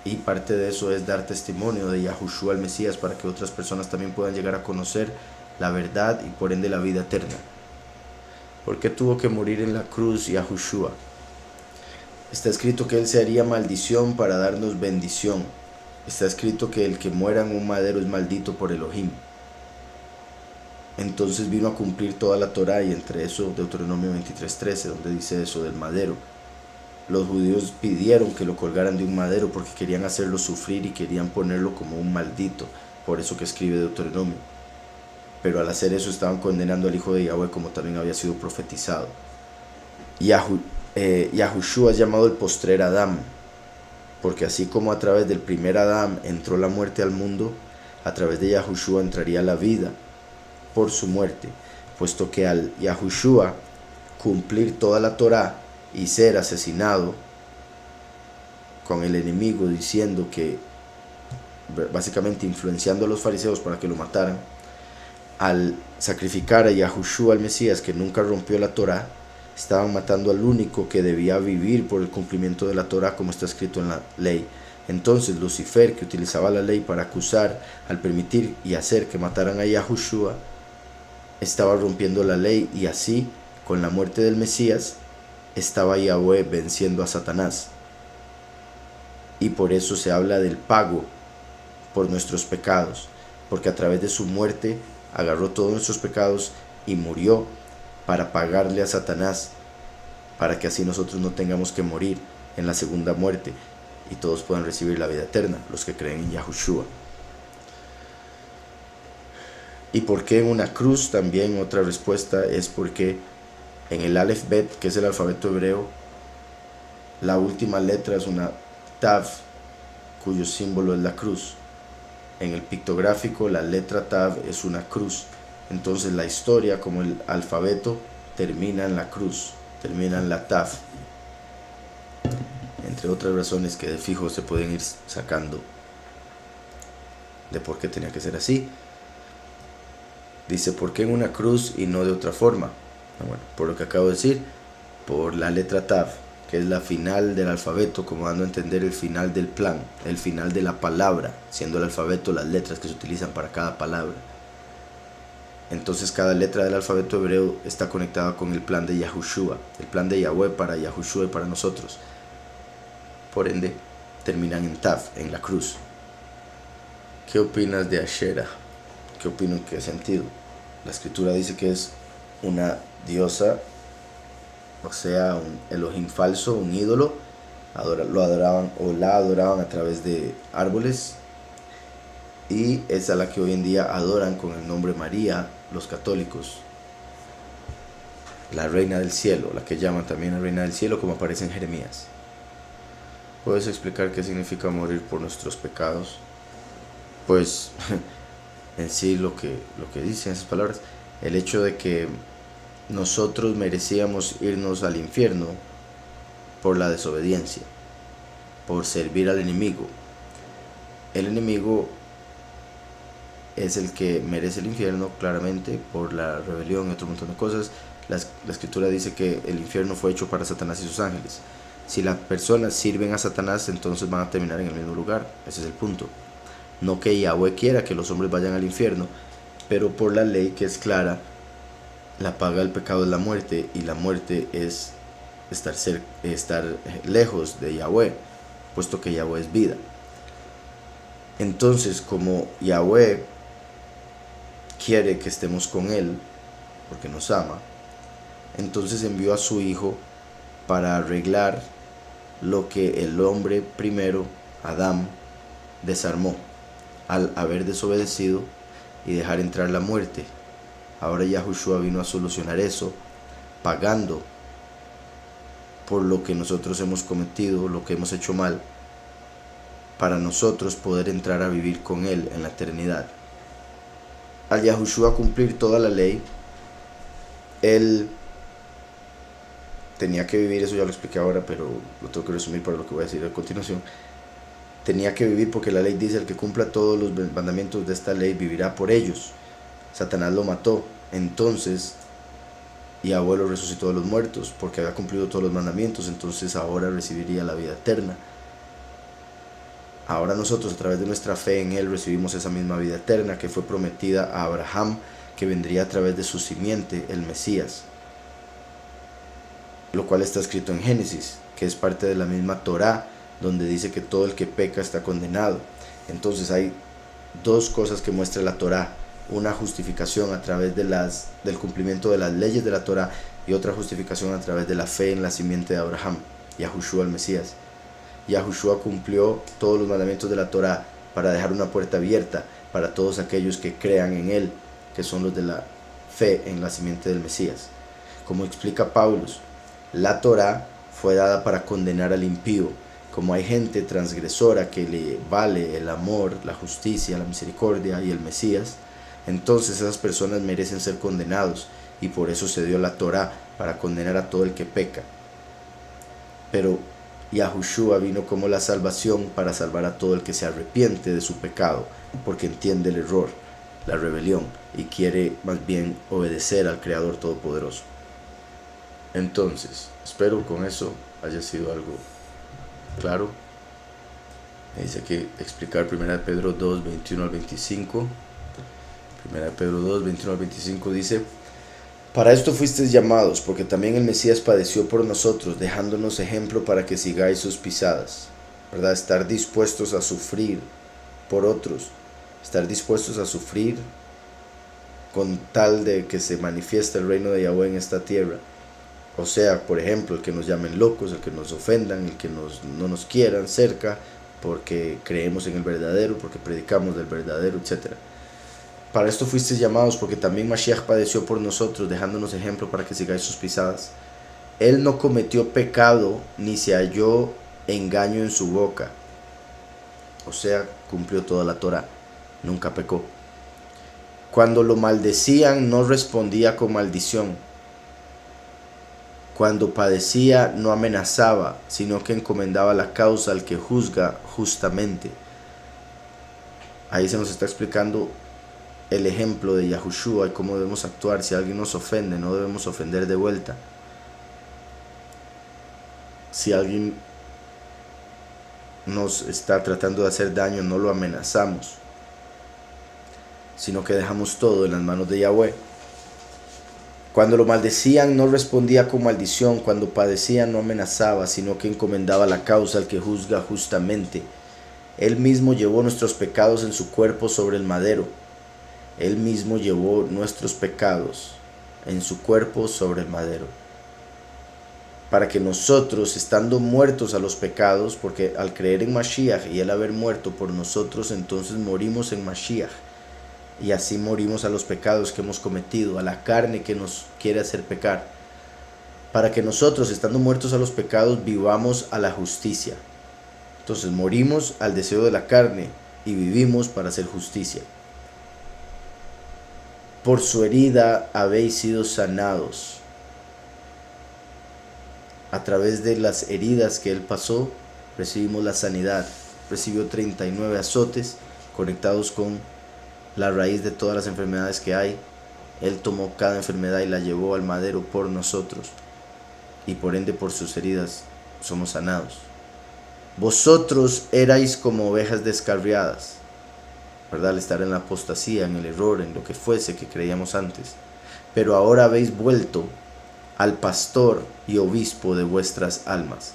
Y parte de eso es dar testimonio de Yahushua el Mesías para que otras personas también puedan llegar a conocer la verdad y por ende la vida eterna. ¿Por qué tuvo que morir en la cruz Yahushua? Está escrito que él se haría maldición para darnos bendición. Está escrito que el que muera en un madero es maldito por Elohim. Entonces vino a cumplir toda la Torá, y entre eso Deuteronomio 23:13, donde dice eso del madero. Los judíos pidieron que lo colgaran de un madero porque querían hacerlo sufrir y querían ponerlo como un maldito. Por eso que escribe Deuteronomio. Pero al hacer eso estaban condenando al Hijo de Yahweh, como también había sido profetizado. Yahushua es llamado el postrer Adán, porque así como a través del primer Adán entró la muerte al mundo, a través de Yahushua entraría la vida por su muerte, puesto que al Yahushua cumplir toda la Torá y ser asesinado con el enemigo, diciendo que, básicamente influenciando a los fariseos para que lo mataran, al sacrificar a Yahushua el Mesías, que nunca rompió la Torá, estaban matando al único que debía vivir por el cumplimiento de la Torá, como está escrito en la ley. Entonces Lucifer, que utilizaba la ley para acusar, al permitir y hacer que mataran a Yahushua, estaba rompiendo la ley, y así, con la muerte del Mesías, estaba Yahweh venciendo a Satanás. Y por eso se habla del pago por nuestros pecados, porque a través de su muerte agarró todos nuestros pecados y murió para pagarle a Satanás, para que así nosotros no tengamos que morir en la segunda muerte y todos puedan recibir la vida eterna, los que creen en Yahushua. ¿Y por qué en una cruz? También otra respuesta es porque en el Aleph Bet, que es el alfabeto hebreo, la última letra es una Tav, cuyo símbolo es la cruz. En el pictográfico la letra Tav es una cruz. Entonces la historia, como el alfabeto, termina en la cruz, termina en la Tav. Entre otras razones que de fijo se pueden ir sacando de por qué tenía que ser así. Dice, ¿por qué en una cruz y no de otra forma? Bueno, por lo que acabo de decir, por la letra Tav, que es la final del alfabeto, como dando a entender el final del plan, el final de la palabra, siendo el alfabeto las letras que se utilizan para cada palabra. Entonces cada letra del alfabeto hebreo está conectada con el plan de Yahushua, el plan de Yahweh para Yahushua y para nosotros. Por ende, terminan en Tav, en la cruz. ¿Qué opinas de Asherah? ¿Qué opino? ¿En qué sentido? La escritura dice que es una diosa, o sea, un Elohim falso, un ídolo. Lo adoraban o la adoraban a través de árboles, y es a la que hoy en día adoran con el nombre María los católicos, la reina del cielo, la que llaman también la reina del cielo, como aparece en Jeremías. ¿Puedes explicar qué significa morir por nuestros pecados? Pues en sí lo que dicen esas palabras, el hecho de que nosotros merecíamos irnos al infierno por la desobediencia, por servir al enemigo. El enemigo es el que merece el infierno, claramente, por la rebelión y otro montón de cosas. La escritura dice que el infierno fue hecho para Satanás y sus ángeles. Si las personas sirven a Satanás, entonces van a terminar en el mismo lugar. Ese es el punto. No que Yahweh quiera que los hombres vayan al infierno, pero por la ley que es clara, la paga del pecado es la muerte, y la muerte es estar lejos de Yahweh, puesto que Yahweh es vida. Entonces, como Yahweh quiere que estemos con Él, porque nos ama, entonces envió a su Hijo para arreglar lo que el hombre primero, Adán, desarmó al haber desobedecido y dejar entrar la muerte. Ahora Yahushua vino a solucionar eso, pagando por lo que nosotros hemos cometido, lo que hemos hecho mal, para nosotros poder entrar a vivir con Él en la eternidad. Al Yahushua cumplir toda la ley, Él tenía que vivir, eso ya lo expliqué ahora, pero lo tengo que resumir para lo que voy a decir a continuación. Tenía que vivir porque la ley dice: el que cumpla todos los mandamientos de esta ley vivirá por ellos. Satanás lo mató, entonces Yahweh lo resucitó de los muertos porque había cumplido todos los mandamientos, entonces ahora recibiría la vida eterna. Ahora nosotros, a través de nuestra fe en Él, recibimos esa misma vida eterna que fue prometida a Abraham, que vendría a través de su simiente, el Mesías, lo cual está escrito en Génesis, que es parte de la misma Torá, donde dice que todo el que peca está condenado. Entonces hay dos cosas que muestra la Torá: una justificación a través del cumplimiento de las leyes de la Torá, y otra justificación a través de la fe en la simiente de Abraham, Yahushua el Mesías. Yahushua cumplió todos los mandamientos de la Torá para dejar una puerta abierta para todos aquellos que crean en Él, que son los de la fe en la simiente del Mesías. Como explica Paulus, la Torá fue dada para condenar al impío. Como hay gente transgresora que le vale el amor, la justicia, la misericordia y el Mesías, entonces esas personas merecen ser condenados, y por eso se dio la Torá, para condenar a todo el que peca. Pero Yahushua vino como la salvación para salvar a todo el que se arrepiente de su pecado, porque entiende el error, la rebelión, y quiere más bien obedecer al Creador Todopoderoso. Entonces, espero con eso haya sido algo claro. Me dice que explicar 1 Pedro 2, 21 al 25. 1 Pedro 2, 21 al 25 dice: para esto fuisteis llamados, porque también el Mesías padeció por nosotros, dejándonos ejemplo para que sigáis sus pisadas. ¿Verdad? Estar dispuestos a sufrir por otros, estar dispuestos a sufrir con tal de que se manifieste el reino de Yahweh en esta tierra. O sea, por ejemplo, el que nos llamen locos, el que nos ofendan, el que no nos quieran cerca, porque creemos en el verdadero, porque predicamos del verdadero, etc. Para esto fuisteis llamados, porque también Mashiach padeció por nosotros, dejándonos ejemplo para que sigáis sus pisadas. Él no cometió pecado, ni se halló engaño en su boca. O sea, cumplió toda la Torá, nunca pecó. Cuando lo maldecían, no respondía con maldición. Cuando padecía, no amenazaba, sino que encomendaba la causa al que juzga justamente. Ahí se nos está explicando el ejemplo de Yahushua y cómo debemos actuar. Si alguien nos ofende, no debemos ofender de vuelta. Si alguien nos está tratando de hacer daño, no lo amenazamos, sino que dejamos todo en las manos de Yahweh. Cuando lo maldecían, no respondía con maldición. Cuando padecía, no amenazaba, sino que encomendaba la causa al que juzga justamente. Él mismo llevó nuestros pecados en su cuerpo sobre el madero. Él mismo llevó nuestros pecados en su cuerpo sobre el madero, para que nosotros, estando muertos a los pecados, porque al creer en Mashiach y él haber muerto por nosotros, entonces morimos en Mashiach, y así morimos a los pecados que hemos cometido, a la carne que nos quiere hacer pecar, para que nosotros, estando muertos a los pecados, vivamos a la justicia. Entonces morimos al deseo de la carne y vivimos para hacer justicia. Por su herida habéis sido sanados. A través de las heridas que él pasó, recibimos la sanidad. Recibió 39 azotes conectados con la raíz de todas las enfermedades que hay. Él tomó cada enfermedad y la llevó al madero por nosotros, y por ende por sus heridas somos sanados. Vosotros erais como ovejas descarriadas, ¿verdad? Al estar en la apostasía, en el error, en lo que fuese que creíamos antes. Pero ahora habéis vuelto al pastor y obispo de vuestras almas,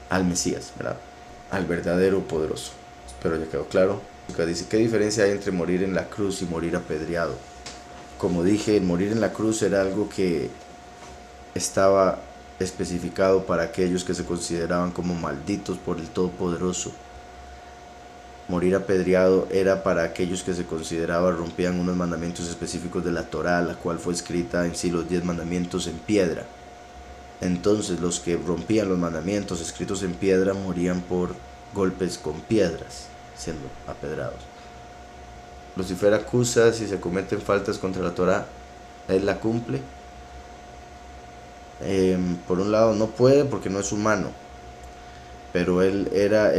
al Mesías, ¿verdad? Al verdadero poderoso. Espero ya quedó claro. Dice, ¿qué diferencia hay entre morir en la cruz y morir apedreado? Como dije, el morir en la cruz era algo que estaba especificado para aquellos que se consideraban como malditos por el Todopoderoso. Morir apedreado era para aquellos que se consideraban rompían unos mandamientos específicos de la Torá, la cual fue escrita en sí los 10 mandamientos en piedra. Entonces los que rompían los mandamientos escritos en piedra morían por golpes con piedras, siendo apedrados. Lucifer acusa si se cometen faltas contra la Torá, él la cumple. Por un lado no puede porque no es humano, pero él era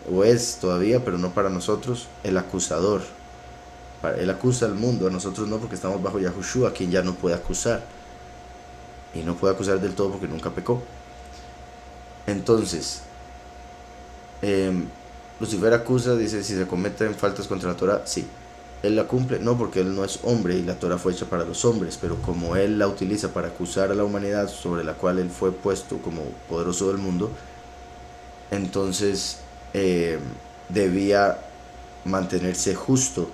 o es todavía, pero no para nosotros, el acusador. Él acusa al mundo, a nosotros no, porque estamos bajo Yahushua, quien ya no puede acusar, y no puede acusar del todo porque nunca pecó. Entonces Lucifer acusa, dice, si se cometen faltas contra la Torah, sí. Él la cumple, no, porque él no es hombre y la Torah fue hecha para los hombres, pero como él la utiliza para acusar a la humanidad sobre la cual él fue puesto como poderoso del mundo, entonces debía mantenerse justo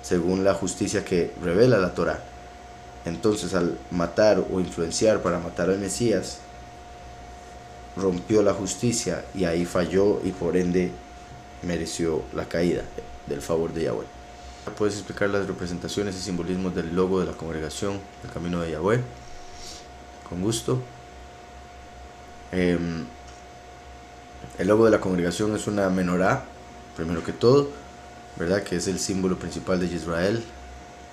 según la justicia que revela la Torah. Entonces, al matar o influenciar para matar al Mesías, rompió la justicia y ahí falló, y por ende mereció la caída del favor de Yahweh. Puedes explicar las representaciones y simbolismos del logo de la congregación del Camino de Yahweh. Con gusto. El logo de la congregación es una menorá, primero que todo, ¿verdad? Que es el símbolo principal de Israel,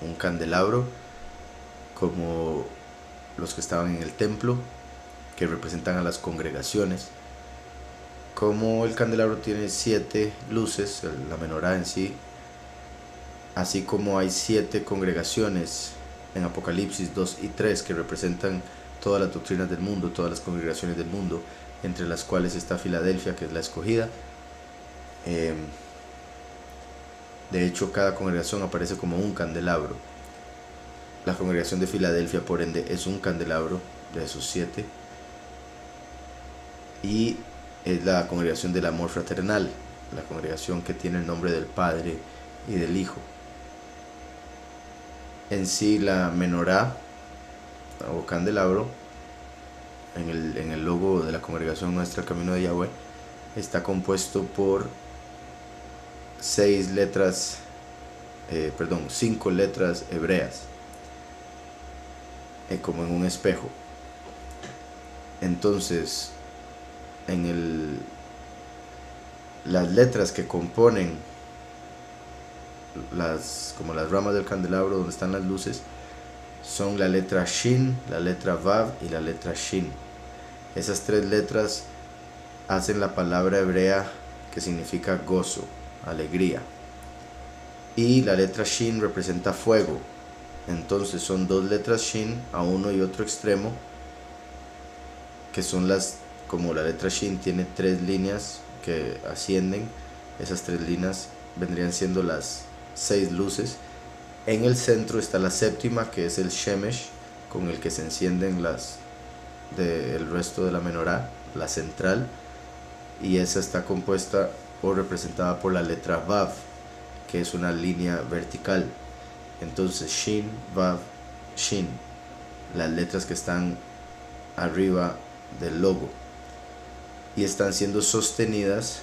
un candelabro, como los que estaban en el templo, que representan a las congregaciones. Como el candelabro tiene 7 luces, la menorá en sí, así como hay 7 congregaciones en Apocalipsis 2 y 3 que representan todas las doctrinas del mundo, todas las congregaciones del mundo, entre las cuales está Filadelfia, que es la escogida. De hecho, cada congregación aparece como un candelabro. La congregación de Filadelfia, por ende, es un candelabro de esos 7. Y es la congregación del amor fraternal, la congregación que tiene el nombre del Padre y del Hijo. En sí, la menorá o candelabro, en el logo de la congregación nuestra, el Camino de Yahweh, está compuesto por 5 letras hebreas, como en un espejo. Entonces, las letras que componen como las ramas del candelabro donde están las luces son la letra Shin, la letra Vav y la letra Shin. Esas 3 letras hacen la palabra hebrea que significa gozo, alegría, y la letra Shin representa fuego. Entonces son 2 letras Shin a uno y otro extremo, que son como la letra Shin tiene 3 líneas que ascienden, esas 3 líneas vendrían siendo las 6 luces. En el centro está la 7ª, que es el Shemesh, con el que se encienden el resto de la menorá, la central, y esa está compuesta o representada por la letra Vav, que es una línea vertical. Entonces Shin, Vav, Shin, las letras que están arriba del logo, y están siendo sostenidas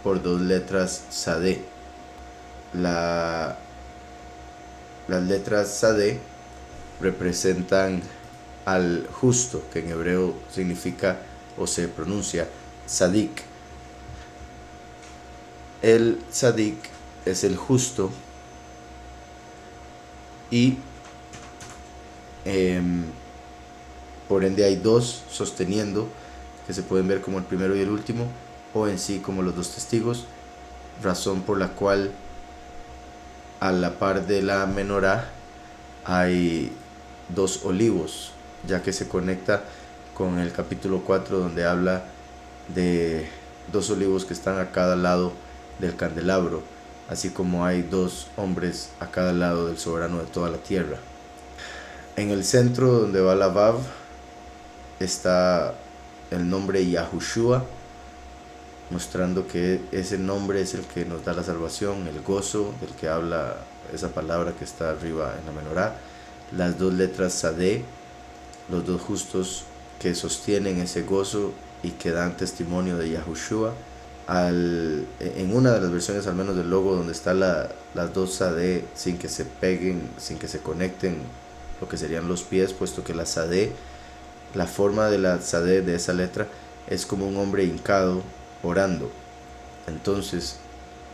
por 2 letras Sadeh. Las letras Sadeh representan al justo, que en hebreo significa o se pronuncia Sadik. El Sadik es el justo, y por ende hay 2 sosteniendo, que se pueden ver como el primero y el último, o en sí como los 2 testigos, razón por la cual a la par de la menorá hay dos olivos, ya que se conecta con el capítulo 4 donde habla de dos olivos que están a cada lado del candelabro, así como hay dos hombres a cada lado del soberano de toda la tierra. En el centro donde va la Vav está el nombre Yahushua, mostrando que ese nombre es el que nos da la salvación, el gozo del que habla esa palabra que está arriba en la menorá. Las dos letras Sadeh, los dos justos que sostienen ese gozo y que dan testimonio de Yahushua. En una de las versiones al menos del logo donde está las dos Sadeh sin que se peguen, sin que se conecten lo que serían los pies, puesto que la Sadeh, la forma de la Sadeh de esa letra es como un hombre hincado orando. Entonces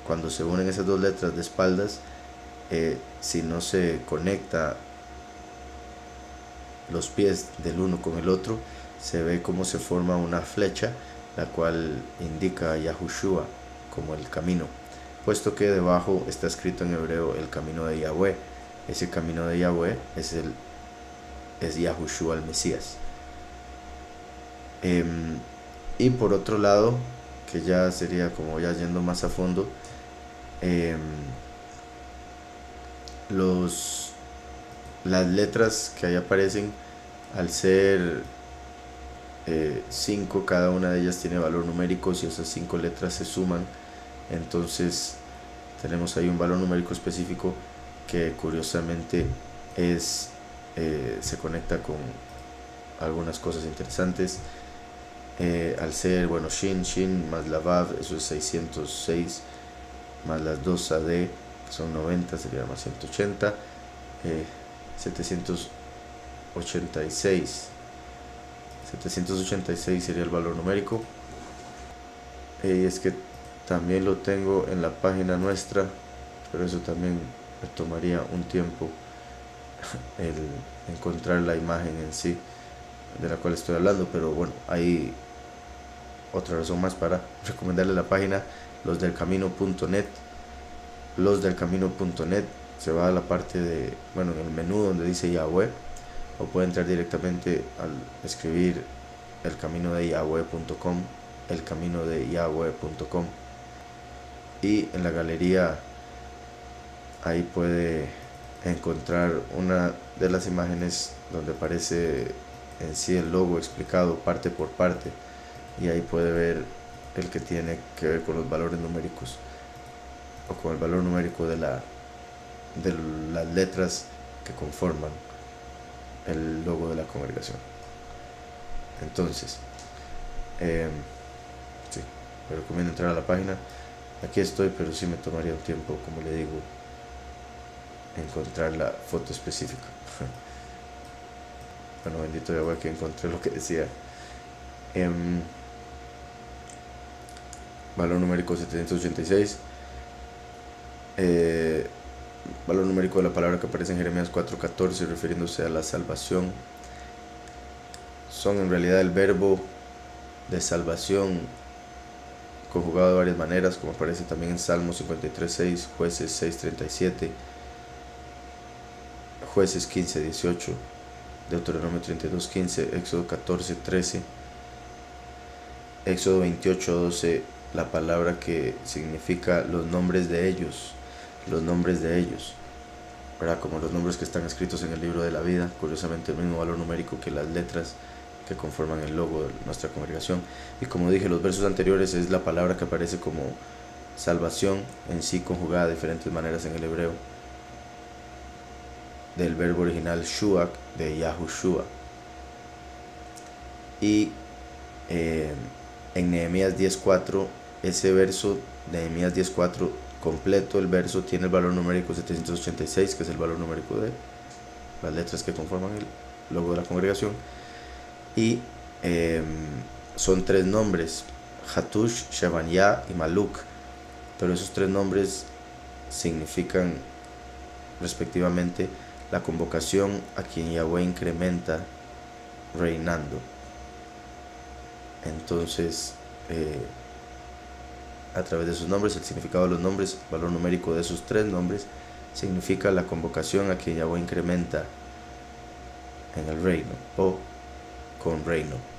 cuando se unen esas dos letras de espaldas, si no se conecta los pies del uno con el otro, se ve como se forma una flecha, la cual indica a Yahushua como el camino, puesto que debajo está escrito en hebreo el camino de Yahweh. Ese camino de Yahweh es Yahushua el Mesías. Y por otro lado, que ya sería como ya yendo más a fondo, las letras que ahí aparecen, al ser 5, cada una de ellas tiene valor numérico. Si esas 5 letras se suman, entonces tenemos ahí un valor numérico específico que curiosamente se conecta con algunas cosas interesantes. Al ser, bueno, Shin más la Vav, eso es 606, más las 2 Sadeh, que son 90, sería más 180, 786 sería el valor numérico. Es que también lo tengo en la página nuestra, pero eso también me tomaría un tiempo el encontrar la imagen en sí de la cual estoy hablando, pero bueno, hay otra razón más para recomendarle la página losdelcamino.net. losdelcamino.net, se va a la parte de, bueno, en el menú donde dice Yahweh, o puede entrar directamente al escribir elcaminodeyahweh.com, elcaminodeyahweh.com, y en la galería ahí puede encontrar una de las imágenes donde aparece en sí el logo explicado parte por parte, y ahí puede ver el que tiene que ver con los valores numéricos, o con el valor numérico de las letras que conforman el logo de la congregación. Entonces, sí, me recomiendo entrar a la página. Aquí estoy, pero sí me tomaría un tiempo, como le digo, encontrar la foto específica. Bueno, bendito Yahweh que encontré lo que decía. Valor numérico 786. Valor numérico de la palabra que aparece en Jeremías 4:14, refiriéndose a la salvación. Son en realidad el verbo de salvación conjugado de varias maneras, como aparece también en Salmos 53:6, Jueces 6:37, Jueces 15:18, Deuteronomio 32:15, Éxodo 14:13, Éxodo 28:12, la palabra que significa los nombres de ellos, ¿verdad? Como los nombres que están escritos en el libro de la vida, curiosamente el mismo valor numérico que las letras que conforman el logo de nuestra congregación. Y como dije, los versos anteriores es la palabra que aparece como salvación en sí, conjugada de diferentes maneras en el hebreo, del verbo original shuak, de Yahushua. Y en Nehemías 10:4, ese verso, Nehemías 10:4, completo el verso, tiene el valor numérico 786, que es el valor numérico de las letras que conforman el logo de la congregación. Y son 3 nombres, Hatush, Shebaniah y Maluk, pero esos 3 nombres significan respectivamente la convocación a quien Yahweh incrementa reinando. Entonces, a través de sus nombres, el significado de los nombres, valor numérico de esos 3 nombres significa la convocación a que Yahweh incrementa en el reino o con reino.